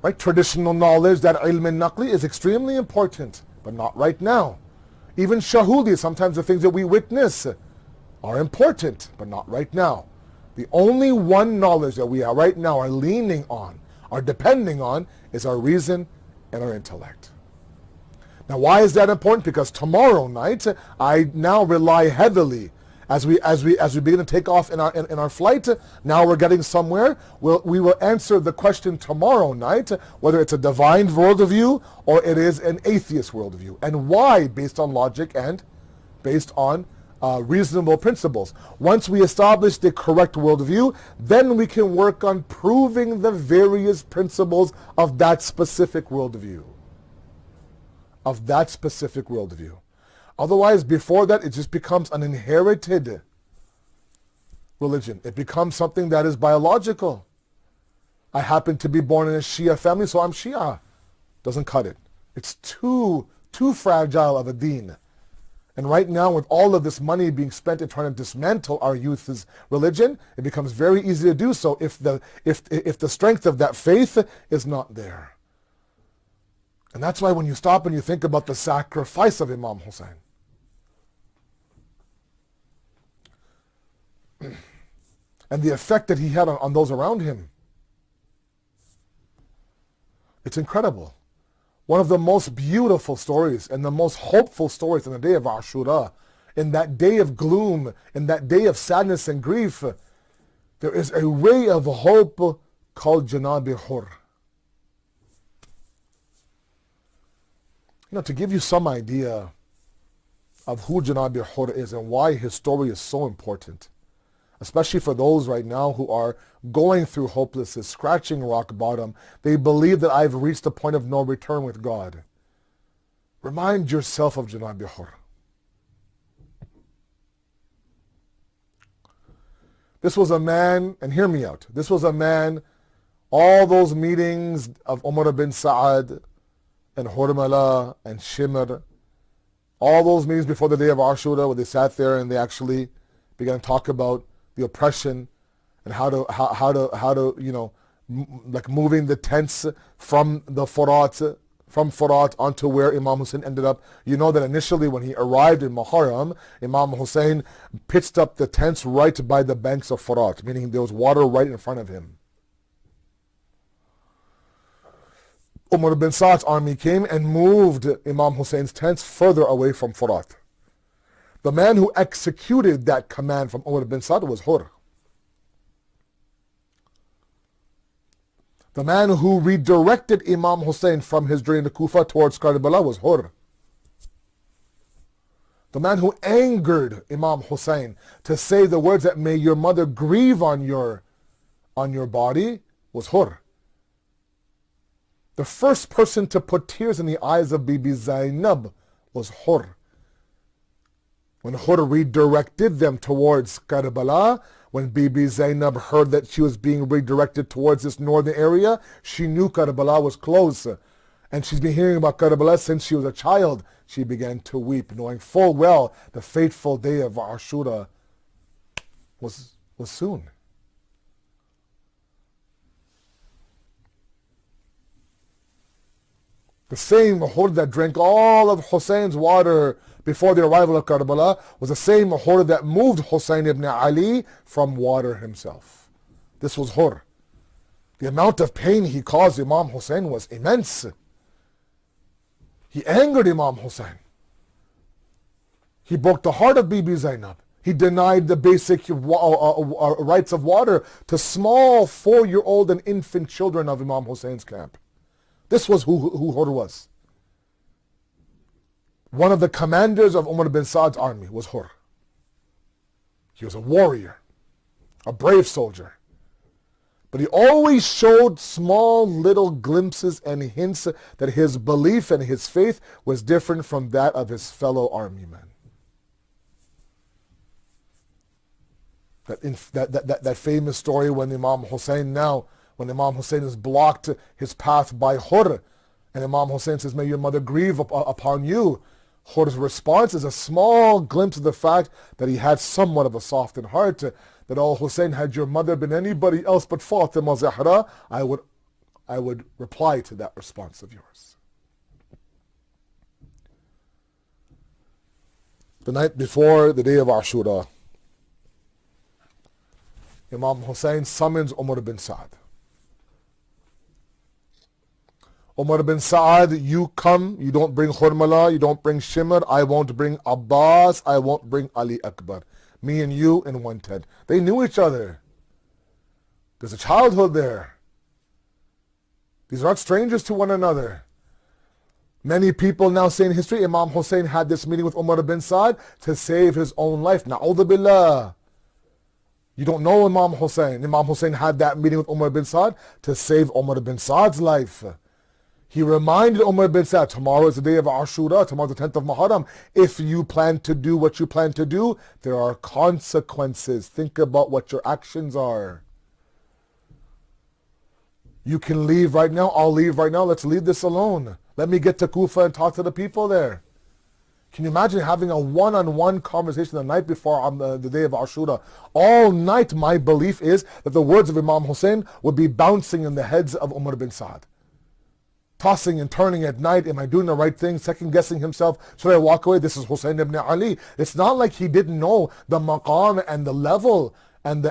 Right? Traditional knowledge, that ilm al-naqli, is extremely important, but not right now. Even shahudi, sometimes the things that we witness are important, but not right now. The only one knowledge that we are right now are leaning on, are depending on, is our reason and our intellect. Now, why is that important? Because tomorrow night, I now rely heavily as we begin to take off in our flight. Now we're getting somewhere. We will answer the question tomorrow night, whether it's a divine worldview or it is an atheist worldview, and why, based on logic and based on reasonable principles. Once we establish the correct worldview, then we can work on proving the various principles of that specific worldview. Otherwise, before that, it just becomes an inherited religion. It becomes something that is biological. I happen to be born in a Shia family, so I'm Shia. Doesn't cut it. It's too fragile of a deen. And right now, with all of this money being spent in trying to dismantle our youth's religion, it becomes very easy to do so if the strength of that faith is not there. And that's why when you stop and you think about the sacrifice of Imam Hussain, and the effect that he had on those around him, It's incredible. One of the most beautiful stories and the most hopeful stories in the day of Ashura, in that day of gloom, in that day of sadness and grief, there is a ray of hope called Janabi Hurr. To give you some idea of who Janabi Hurr is and why his story is so important, especially for those right now who are going through hopelessness, scratching rock bottom. They believe that I've reached the point of no return with God. Remind yourself of Janabi Hurr. This was a man, and hear me out, this was a man, all those meetings of Umar bin Sa'ad and Hurmala and Shimr, all those meetings before the day of Ashura where they sat there and they actually began to talk about the oppression and how to like moving the tents from the Furat onto where Imam Hussain ended up. You know that initially when he arrived in Muharram, Imam Hussain pitched up the tents right by the banks of Furat, meaning there was water right in front of him. Umar bin Sa'ad's army came and moved Imam Hussein's tents further away from Furat. The man who executed that command from Umar bin Sa'ad was Hurr. The man who redirected Imam Hussain from his journey to Kufa towards Karbala was Hurr. The man who angered Imam Hussain to say the words that may your mother grieve on your body was Hurr. The first person to put tears in the eyes of Bibi Zainab was Hurr. When Hurr redirected them towards Karbala, when Bibi Zainab heard that she was being redirected towards this northern area, she knew Karbala was close. And she's been hearing about Karbala since she was a child. She began to weep, knowing full well the fateful day of Ashura was soon. The same Hurr that drank all of Hussein's water before the arrival of Karbala was the same Hurr that moved Hussain ibn Ali from water himself. This was Hurr. The amount of pain he caused Imam Hussain was immense. He angered Imam Hussain. He broke the heart of Bibi Zainab. He denied the basic rights of water to small 4-year-old and infant children of Imam Hussein's camp. This was who Hurr was. One of the commanders of Umar bin Sa'ad's army was Hurr. He was a warrior, a brave soldier. But he always showed small little glimpses and hints that his belief and his faith was different from that of his fellow army men. That famous story when Imam Hussain is blocked his path by Hurr, and Imam Hussain says, may your mother grieve upon you. Hurr's response is a small glimpse of the fact that he had somewhat of a softened heart, that, oh Hussain, had your mother been anybody else but Fatimah Zahra, I would reply to that response of yours. The night before the day of Ashura, Imam Hussain summons Umar bin Sa'ad. Umar bin Sa'ad, you come, you don't bring Hurmala, you don't bring Shimr, I won't bring Abbas, I won't bring Ali Akbar. Me and you in one tent. They knew each other. There's a childhood there. These are not strangers to one another. Many people now say in history, Imam Hussain had this meeting with Umar bin Sa'ad to save his own life. Na'udhu billah. You don't know Imam Hussain. Imam Hussain had that meeting with Umar bin Sa'ad to save Umar bin Sa'ad's life. He reminded Umar bin Sa'ad, tomorrow is the day of Ashura, tomorrow is the 10th of Muharram. If you plan to do what you plan to do, there are consequences. Think about what your actions are. You can leave right now, I'll leave right now, let's leave this alone. Let me get to Kufa and talk to the people there. Can you imagine having a one-on-one conversation the night before on the day of Ashura? All night my belief is that the words of Imam Hussain would be bouncing in the heads of Umar bin Sa'ad. Tossing and turning at night, am I doing the right thing? Second guessing himself, should I walk away? This is Hussain ibn Ali. It's not like he didn't know the maqam and the level and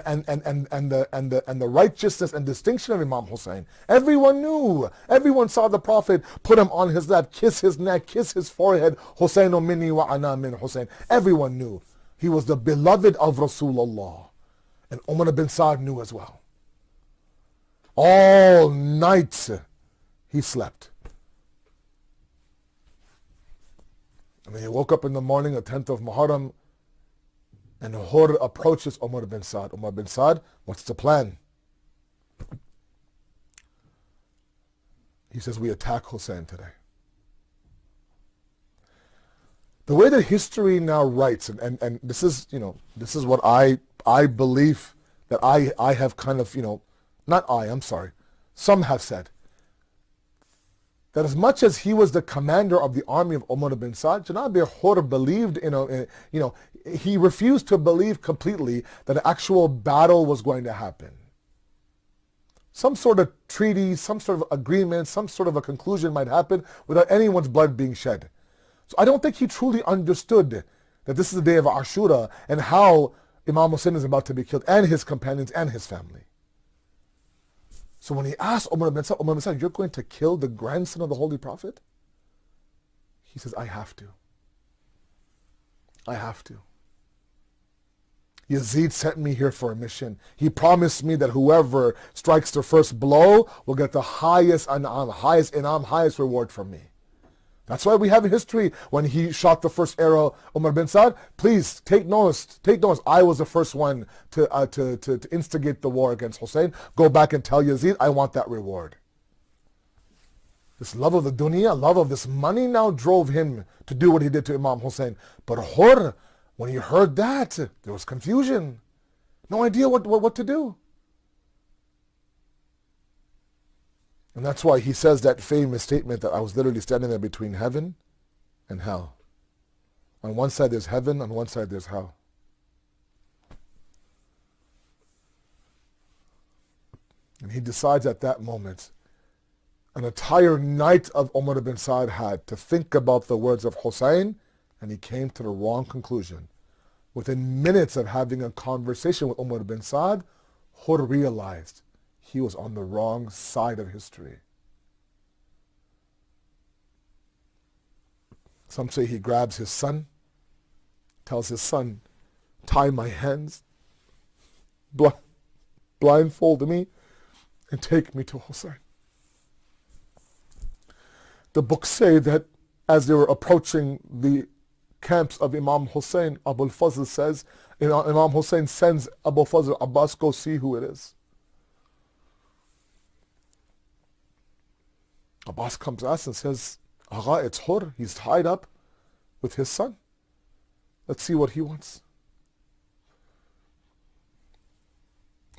the righteousness and distinction of Imam Hussain. Everyone knew. Everyone saw the Prophet put him on his lap, kiss his neck, kiss his forehead. Hussainu minni wa ana min Hussain. Everyone knew. He was the beloved of Rasulullah. And Umar bin Saad knew as well. All night he slept. And then he woke up in the morning, the 10th of Muharram, and Hurr approaches Umar bin Saad. Umar bin Saad, what's the plan? He says, we attack Hussain today. The way that history now writes, and this is, this is what I believe that I have kind of, some have said, that as much as he was the commander of the army of Umar bin Saad, Janab Hurr believed, he refused to believe completely that an actual battle was going to happen. Some sort of treaty, some sort of agreement, some sort of a conclusion might happen without anyone's blood being shed. So I don't think he truly understood that this is the day of Ashura and how Imam Hussain is about to be killed, and his companions and his family. So when he asked Umar bin Saad, you're going to kill the grandson of the Holy Prophet? He says, I have to. I have to. Yazid sent me here for a mission. He promised me that whoever strikes the first blow will get the highest inam, highest reward from me. That's why we have a history. When he shot the first arrow, Umar bin Saad, please take notice. I was the first one to instigate the war against Hussain. Go back and tell Yazid, I want that reward. This love of the dunya, love of this money now drove him to do what he did to Imam Hussain. But Hurr, when he heard that, there was confusion. No idea what to do. And that's why he says that famous statement that I was literally standing there between heaven and hell. On one side there's heaven, on one side there's hell. And he decides at that moment, an entire night of Umar bin Saad had to think about the words of Hussain, and he came to the wrong conclusion. Within minutes of having a conversation with Umar bin Saad, Hurr realized he was on the wrong side of history. Some say he grabs his son, tells his son, tie my hands, blindfold me, and take me to Hussain. The books say that as they were approaching the camps of Imam Hussain, Abu al-Fazl says, Imam Hussain sends Abu Fazl, Abbas, go see who it is. Abbas comes to us and says, Agha, it's Hurr. He's tied up with his son. Let's see what he wants.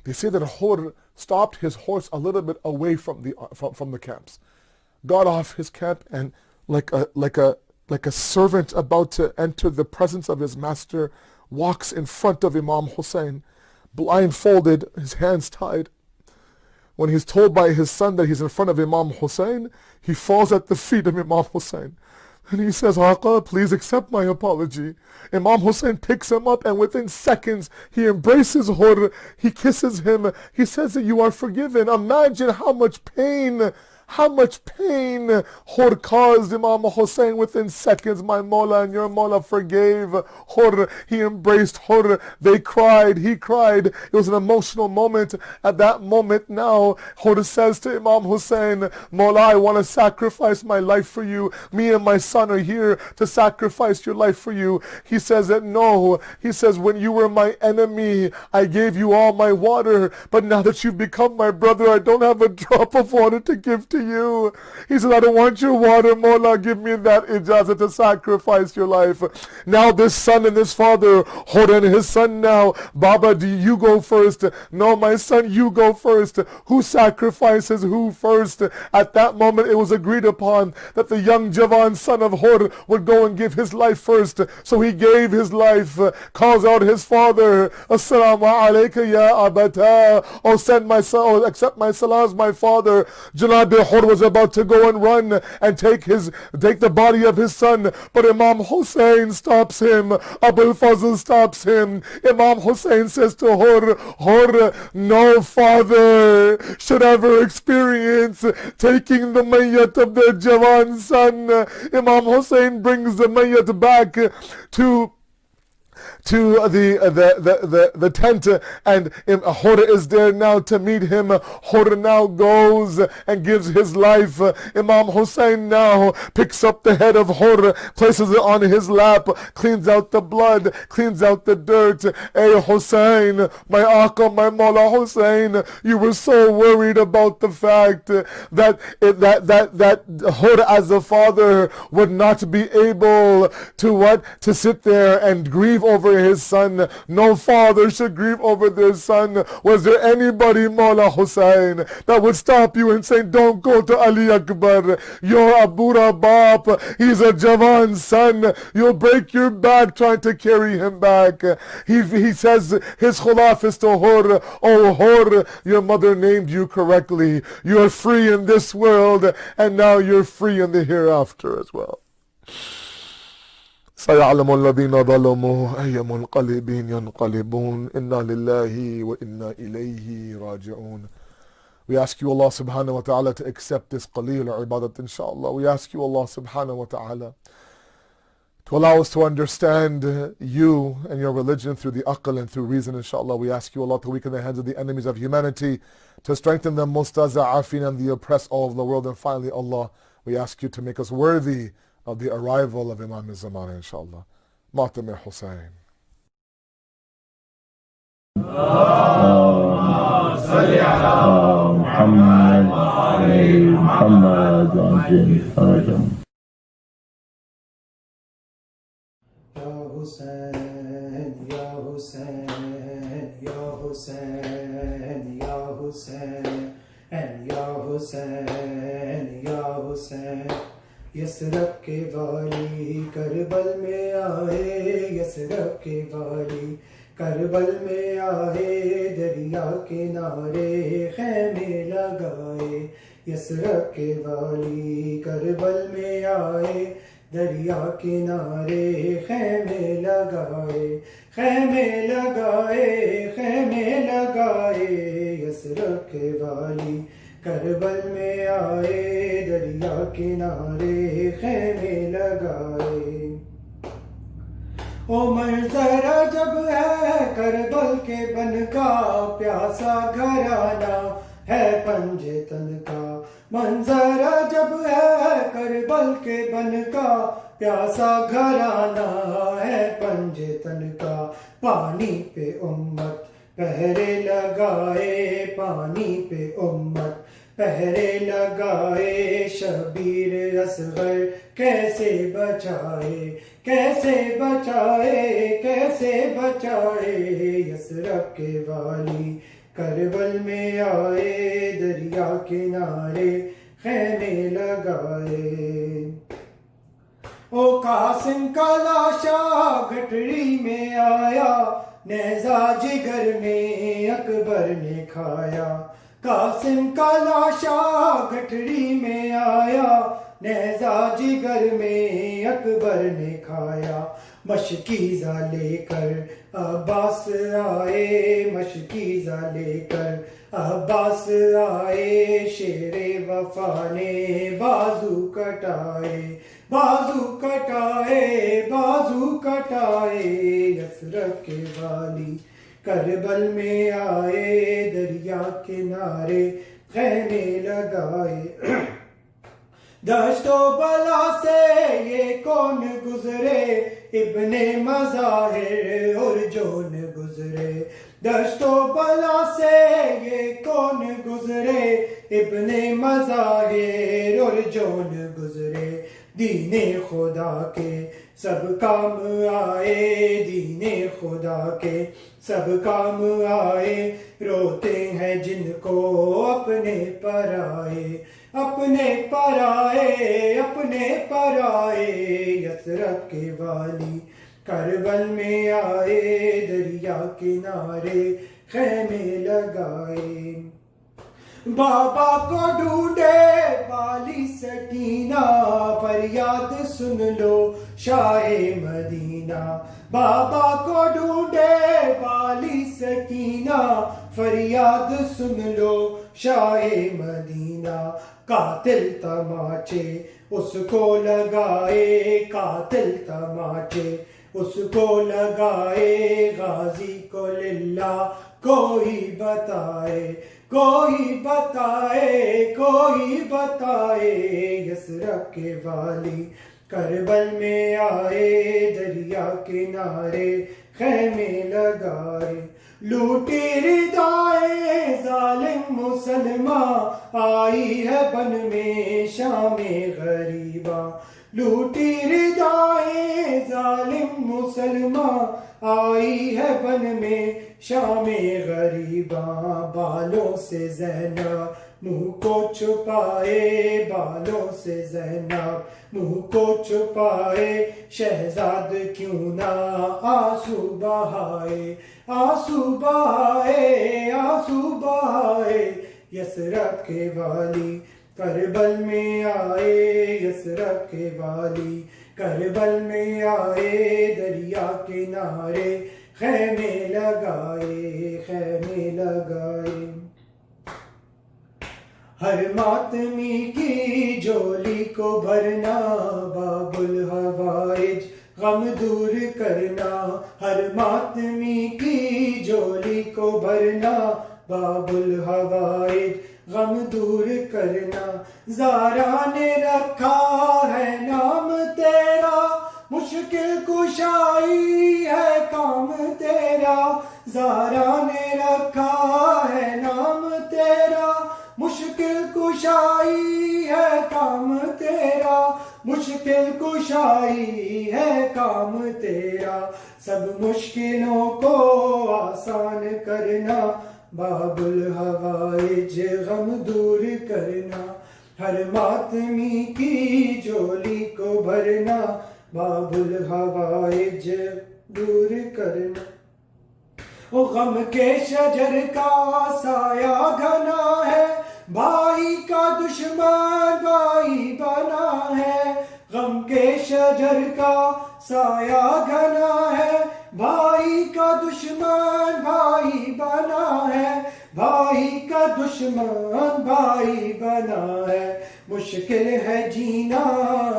They say that Hurr stopped his horse a little bit away from the camps, got off his camp, and like a servant about to enter the presence of his master, walks in front of Imam Hussain, blindfolded, his hands tied. When he's told by his son that he's in front of Imam Hussain, he falls at the feet of Imam Hussain. And he says, Aqa, please accept my apology. Imam Hussain picks him up, and within seconds, he embraces Hurr, he kisses him, he says that you are forgiven. Imagine how much pain Hurr caused Imam Hussain within seconds. My Mawla and your Mawla forgave Hurr. He embraced Hurr. They cried. He cried. It was an emotional moment. At that moment now, Hurr says to Imam Hussain, Mawla, I want to sacrifice my life for you. Me and my son are here to sacrifice your life for you. He says that no. He says, when you were my enemy, I gave you all my water. But now that you've become my brother, I don't have a drop of water to give to you. He said, I don't want your water, Mawla, give me that ijazah to sacrifice your life. Now this son and this father, Hurr and his son now, Baba, do you go first? No, my son, you go first. Who sacrifices who first? At that moment it was agreed upon that the young Javan son of Hurr would go and give his life first. So he gave his life, calls out his father, Assalamu alayka ya abata, oh send my son, oh accept my salams, my father. Janab Hurr was about to go and run and take the body of his son, but Imam Hussain stops him. Abul Fazl stops him. Imam Hussain says to Hurr, Hurr, no father should ever experience taking the mayyat of their Jawan son. Imam Hussain brings the mayyat back to the tent, and Hurr is there now to meet him. Hurr now goes and gives his life. Imam Hussain now picks up the head of Hurr, places it on his lap, cleans out the blood, cleans out the dirt. Hey Hussain, my Aqa, my Mawla Hussain, you were so worried about the fact that Hurr as a father would not be able to sit there and grieve over his son. No father should grieve over their son. Was there anybody, Mawla Hussain, that would stop you and say, don't go to Ali Akbar, you're a Bura Baap, he's a Jawan son, you'll break your back trying to carry him back. He says, his khulaf is to Hurr, oh Hurr, your mother named you correctly, you're free in this world, and now you're free in the hereafter as well. سيعلم الذين ظلموا أي منقلب ينقلبون إنا لله وإنا إليه راجعون. We ask you, Allah subhanahu wa ta'ala, to accept this qaleel ibadat, inshallah. We ask you, Allah subhanahu wa ta'ala, to allow us to understand you and your religion through the aql and through reason, inshallah. We ask you, Allah, to weaken the hands of the enemies of humanity, to strengthen the mustaza'afin and the oppressed all over the world. And finally, Allah, we ask you to make us worthy of the arrival of Imam al-Zaman, inshallah. Matam Hussain. Hussain, Ya Hussain, Ya Hussain, Ya Hussain, and Ya Hussain, Ya Hussain. Yathrib के वाली करबल में आए, Yathrib के वाली करबल में आए, दरिया किनारे खैमे लगाए। यसरब के वाली करबल में आए, दरिया किनारे खैमे लगाए, खैमे लगाए, खैमे लगाए। यसरब के वाली करबल में आए, दरिया किनारे खैमे लगाए। ओ मंजरा जब है करबल के बन का, प्यासा घराना है पंजे तन का। मंजरा जब है करबल के बन का, प्यासा घराना है पंजे तन का। पानी पे उम्मत पहरे लगाए, पानी पे उम्मत पहरे लगाए। शबीर असगर कैसे बचाए, कैसे बचाए, कैसे बचाए। यसरब के वाली करबल में आए, दरिया किनारे खैमे लगाए। ओ कासिम का लाशा गठरी में आया, नेज़ा जिगर में अकबर ने खाया। कासिम का लाशा गठरी में आया, नेज़ा जिगर में अकबर ने खाया। मशकीज़ा लेकर अब्बास आए, मशकीज़ा लेकर अब्बास आए। शेरे वफा ने बाजू कटाए, बाजू कटाए, बाजू कटाए। यसरब के वाली करबल में आए, दरिया किनारे खैमे लगाए। दश्तो बला से ये कौन गुजरे, इब्ने मज़ाहिर और जोन गुजरे। दश्तो बला से ये कौन गुजरे, इब्ने मज़ाहिर और जोन गुजरे। दीने खुदा के सब काम आए, दीने खुदा के सब काम आए। रोते हैं जिनको अपने पर आए, अपने पर आए, अपने पर आए। यसरब के वाली करबल में आए, दरिया किनारे खैमे लगाए। بابا کو ڈھونڈے والی سکینہ فریاد سن لو شاہ مدینہ بابا کو ڈھونڈے والی سکینہ فریاد سن لو شاہ مدینہ قاتل تماچے اس کو لگائے قاتل تماچے اس کو لگائے غازی کو للہ کوئی بتائے کوئی بتائے کوئی بتائے یثرب کے والی کربل میں آئے دریا کنارے خیمے لگائے لوٹی ردائے ظالم مسلمہ آئی ہے بن میں شام غریبہ لوٹی ردائے ظالم مسلمہ آئی ہے بن میں شام غریباں بالوں سے زینب منہ کو چھپائے بالوں سے زینب منہ کو چھپائے شہزاد کیوں نہ آنسو بہائے آنسو بہائے آنسو بہائے یثرب کے والی کربل میں آئے یثرب کے والی کربل میں آئے دریا کنارے خیمے لگائے خیمے لگائے ہر ماتمی کی جولی کو بھرنا باب الحوائج غم دور کرنا ہر ماتمی کی جولی کو بھرنا باب الحوائج غم دور کرنا زارا نے رکھا ہے نام تیرا مشکل کشائی ہے کام تیرا زارا نے رکھا ہے نام تیرا مشکل کشائی ہے کام تیرا مشکل کشائی ہے کام تیرا سب مشکلوں کو آسان کرنا باب الحوائج غم دور کرنا ہر ماتمی کی جولی کو بھرنا باب الحوائج دور کرنا وہ غم کے شجر کا سایہ گھنا ہے بھائی کا دشمن بھائی بنا ہے غم کے شجر کا سایہ گھنا ہے بھائی کا دشمن بھائی بنا ہے بھائی کا دشمن بھائی بنا ہے مشکل ہے جینا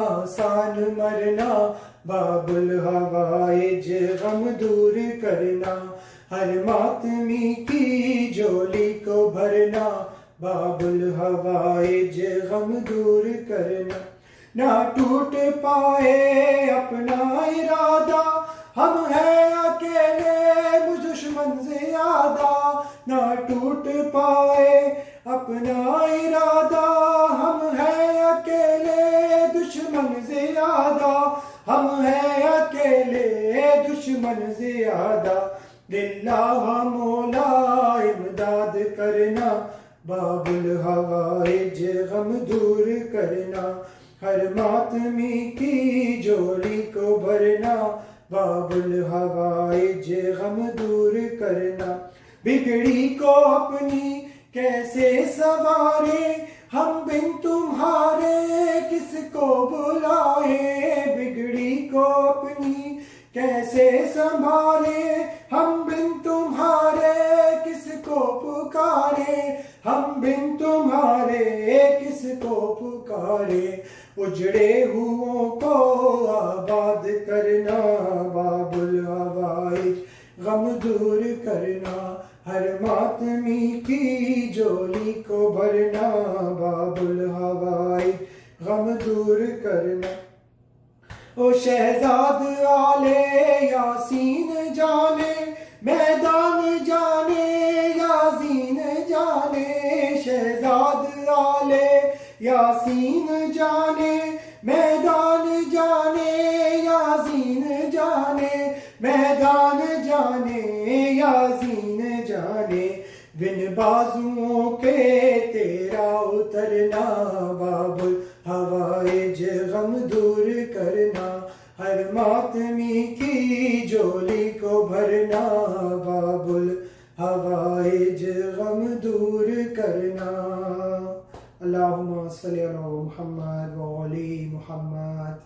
آسان مرنا باب الحوائج غم دور کرنا ہر ماتمی کی جولی کو بھرنا باب الحوائج غم دور کرنا نہ ٹوٹ پائے اپنا ارادہ ہم ہیں اکیلے مجھ دشمن زیادہ نہ ٹوٹ پائے اپنا ارادہ ہم ہیں اکیلے دشمن زیادہ ہم ہیں اکیلے دشمن زیادہ للہ مولا امداد کرنا باب الحوائج غم دور کرنا ہر ماتمی کی جولی کو بھرنا باب الحوائج غم دور کرنا بگڑی کو اپنی کیسے سنوارے ہم بن تمہارے کس کو بلائے بگڑی کو اپنی کیسے سنبھالے ہم بن تمہارے کس کو پکارے ہم بن تمہارے کس کو پکارے اجڑے ہووں کو آباد کرنا باب الحوائج غم دور کرنا ہر ماتمی کی جولی کو بھرنا باب الحوائج غم دور کرنا او شہزاد آلے یاسین جانے میدان جانے یاسین جانے شہزاد آلے یاسین جانے میدان جانے یاسین جانے میدان جانے یاسین جانے بن بازوؤں کے تیرا اترنا باب الحوائج غم دور کرنا ہر ماتمی کی جولی کو بھرنا باب الحوائج غم دور کرنا صل علی محمد وآل محمد.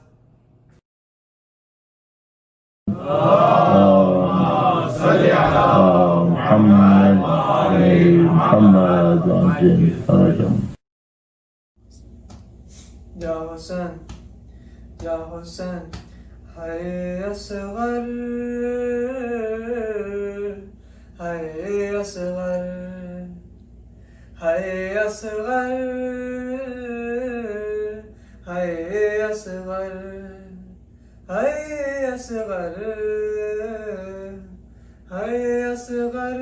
محمد محمد وعجل فرجهم. یا حسین یا حسین ہے اصغر ہے اصغر ہے اصغر ہے اصغر ہے اصغر ہے اصغر.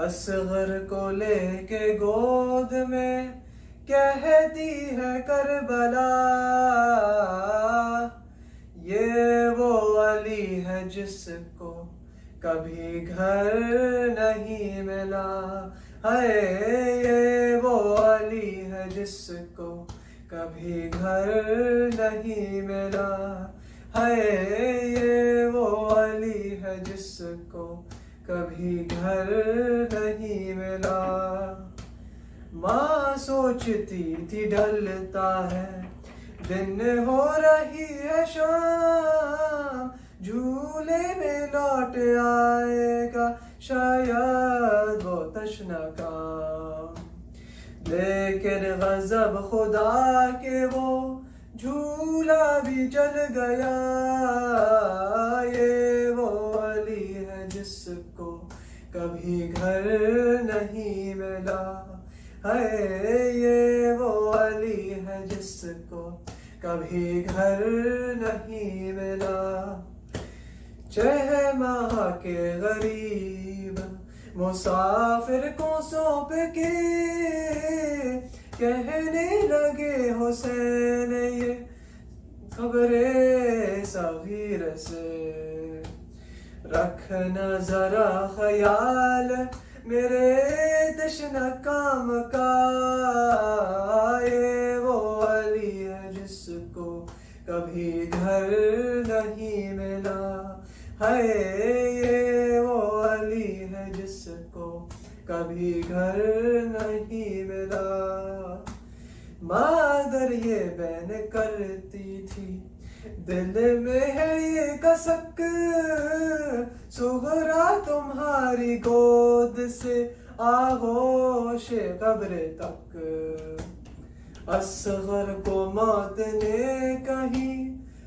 اصغر کو لے کے گود میں کہتی ہے کربلا، یہ وہ علی ہے جس کو کبھی گھر نہیں ملا. ہے یہ وہ علی ہے جس کو کبھی گھر نہیں ملا. ہے یہ وہ علی ہے جس کو کبھی گھر نہیں ملا. ماں سوچتی تھی ڈھلتا ہے دن ہو رہی ہے شام، جھولے میں لوٹ آئے گا شاید وہ تشنہ کام. لیکن غضب خدا کے وہ جھولا بھی جل گیا. یہ وہ علی ہے جس کو کبھی گھر نہیں ملا. ہے یہ وہ علی ہے جس کو کبھی گھر نہیں ملا. 6 ماہ کے غریب مسافر کو سونپ کے کہنے لگے حسین یہ خبر صغیر سے، رکھنا ذرا خیال میرے تشنہ کام کا. یہ وہ علی ہے جس کو کبھی گھر نہیں ملا. ہے یہ وہ علی ہے جس کو کبھی گھر نہیں ملا. مادر یہ بین کرتی تھی دل میں ہے یہ کسک، سغرا تمہاری گود سے آغوش قبر تک. اصغر کو موت نے کہیں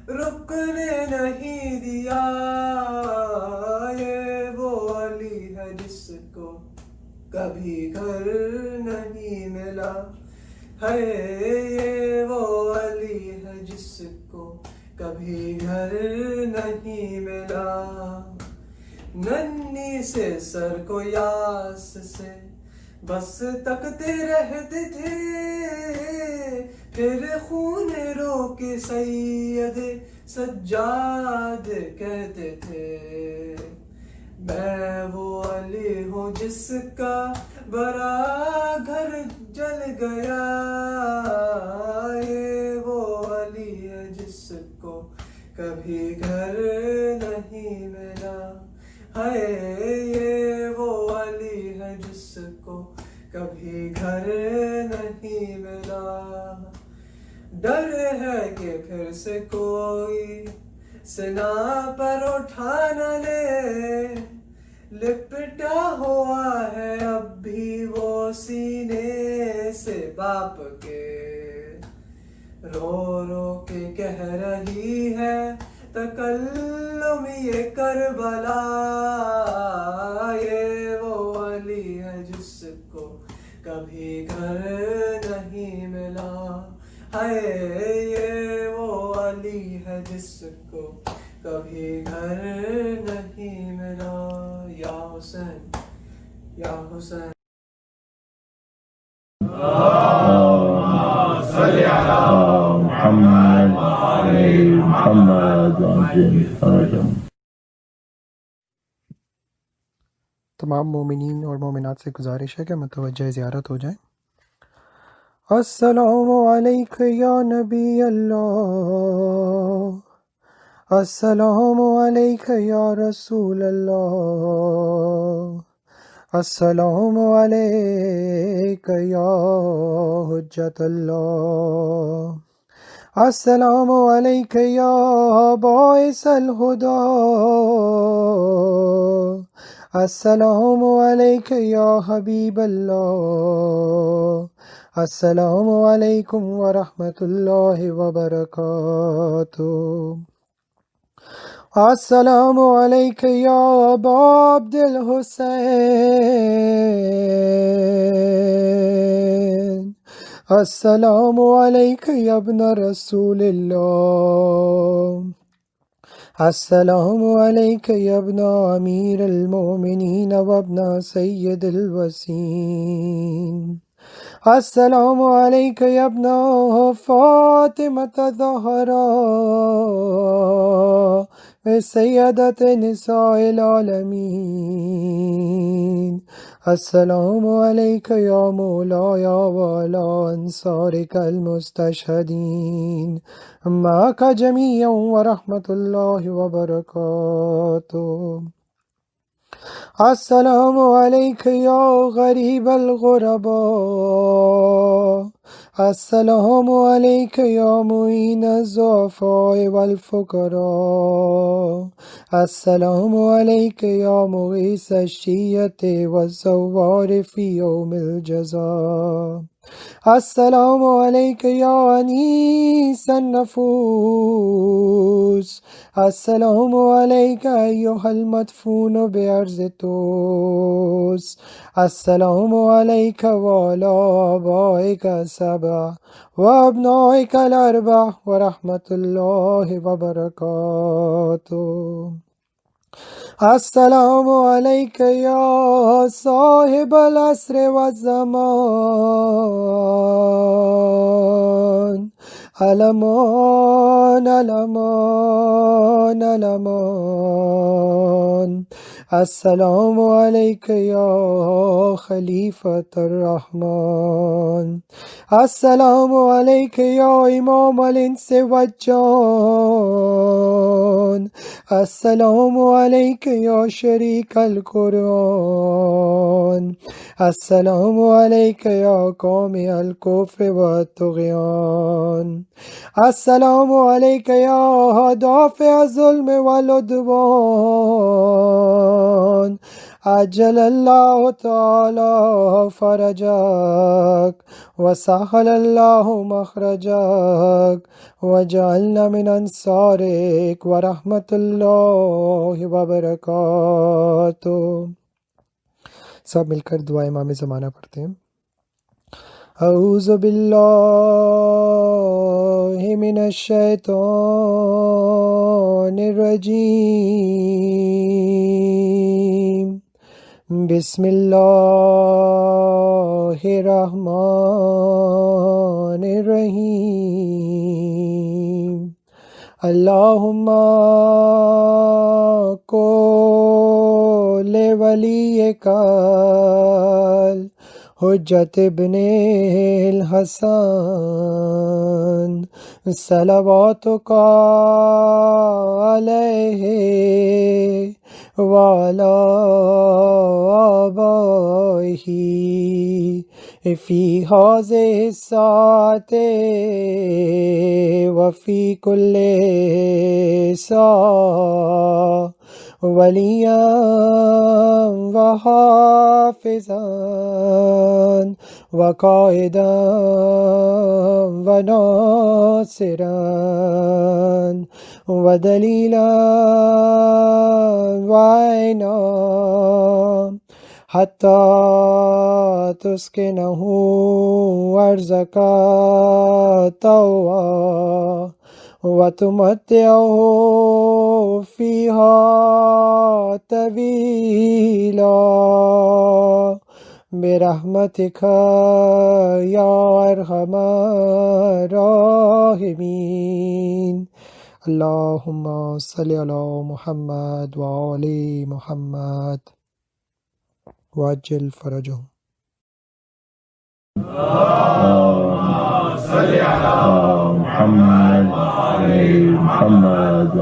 رکنے نہیں دیا. یہ وہ علی ہے جس کو کبھی گھر نہیں ملا. ہے یہ وہ علی ہے جس کو کبھی گھر نہیں ملا. ننھی سے سر کو یاس سے بس تکتے رہتے تھے، پھر خون رو کے سید سجاد کہتے تھے. میں وہ علی ہوں جس کا برا گھر جل گیا. یہ وہ علی ہے جس کو کبھی گھر نہیں ملا. ہے یہ وہ علی ہے جس کو کبھی گھر نہیں ملا. ڈر ہے کہ پھر سے کوئی سنا پر اٹھا نہ لے، لپٹا ہوا ہے اب بھی وہ سینے سے باپ کے. رو رو کے کہہ رہی ہے تکلم یہ کربلا. یہ وہ علی ہے جس کو کبھی گھر نہیں ملا. ہے یہ وہ علی ہے جس کو کبھی گھر نہیں ملا. یا حسین یا حسین. محمد محمد وعجل فرجهم. تمام مومنین اور مومنات سے گزارش ہے کہ متوجہ زیارت ہو جائیں. السلام علیک یا نبی اللہ، السلام علیک یا رسول اللہ، السلام علیک یا حجت اللہ، السلام علیک یا باعث الہدی، السلام علیک یا حبیب اللہ، السلام علیکم ورحمۃ اللہ وبرکاتہ، السلام علیک یا ابا عبد الحسین، السلام علیک یا ابن رسول اللہ، السلام علیک یا ابن امیر المومنین و ابن سید الوسین، السلام علیک یا ابن فاطمۃ الزہراء سیدۃ نساء العالمین، السلام علیک یا مولایا وعلی انصارک المستشہدین معک جمیعا ورحمۃ اللہ وبرکاتہ، السلام علیک یا غریب الغرباء، السلام علیک یا معین الضعفاء والفقراء، السلام علیک یا مغیث الشیعۃ والزوار فی یوم الجزاء، السلام علیک یا انیس النفوس، السلام علیک ایہا المدفون بارض طوس، السلام علیک وعلی آبائک السبع وابنائک الاربع ورحمۃ اللہ وبرکاتہ، السلام علیک یا صاحب العصر والزمان، الامان الامان الامان، السلام علیک یا خلیفۃ الرحمن، السلام علیک یا امام الانس والجان، السلام علیک یا شریک القرآن، السلام علیک یا قوم الکفر والطغیان، السلام علیک یا دافع الظلم والعدوان، عجل اللہ تعالی فرجک وسہل اللہ مخرجک وجعلنا من انصارک ورحمۃ اللہ وبرکاتہ۔ سب مل کر دعا امام زمانہ پڑھتے ہیں۔ اعوذ باللہ من الشیطان الرجیم، بسم اللہ الرحمن الرحیم، اللہم قول ولیک حجت ابن الحسن صلواتک علیہ وعلی آبائہ فی ہذہ الساعۃ وفی کل ساعۃ ولیاً وحافظاً وقائداً وناصراً ودلیلاً وعینا حتی تسکنہ ارضک طوعا وتمتعه فيها طويلا برحمتك يا أرحم الراحمين۔ اللهم صل على محمد وآل محمد وعجل فرجهم۔ محمد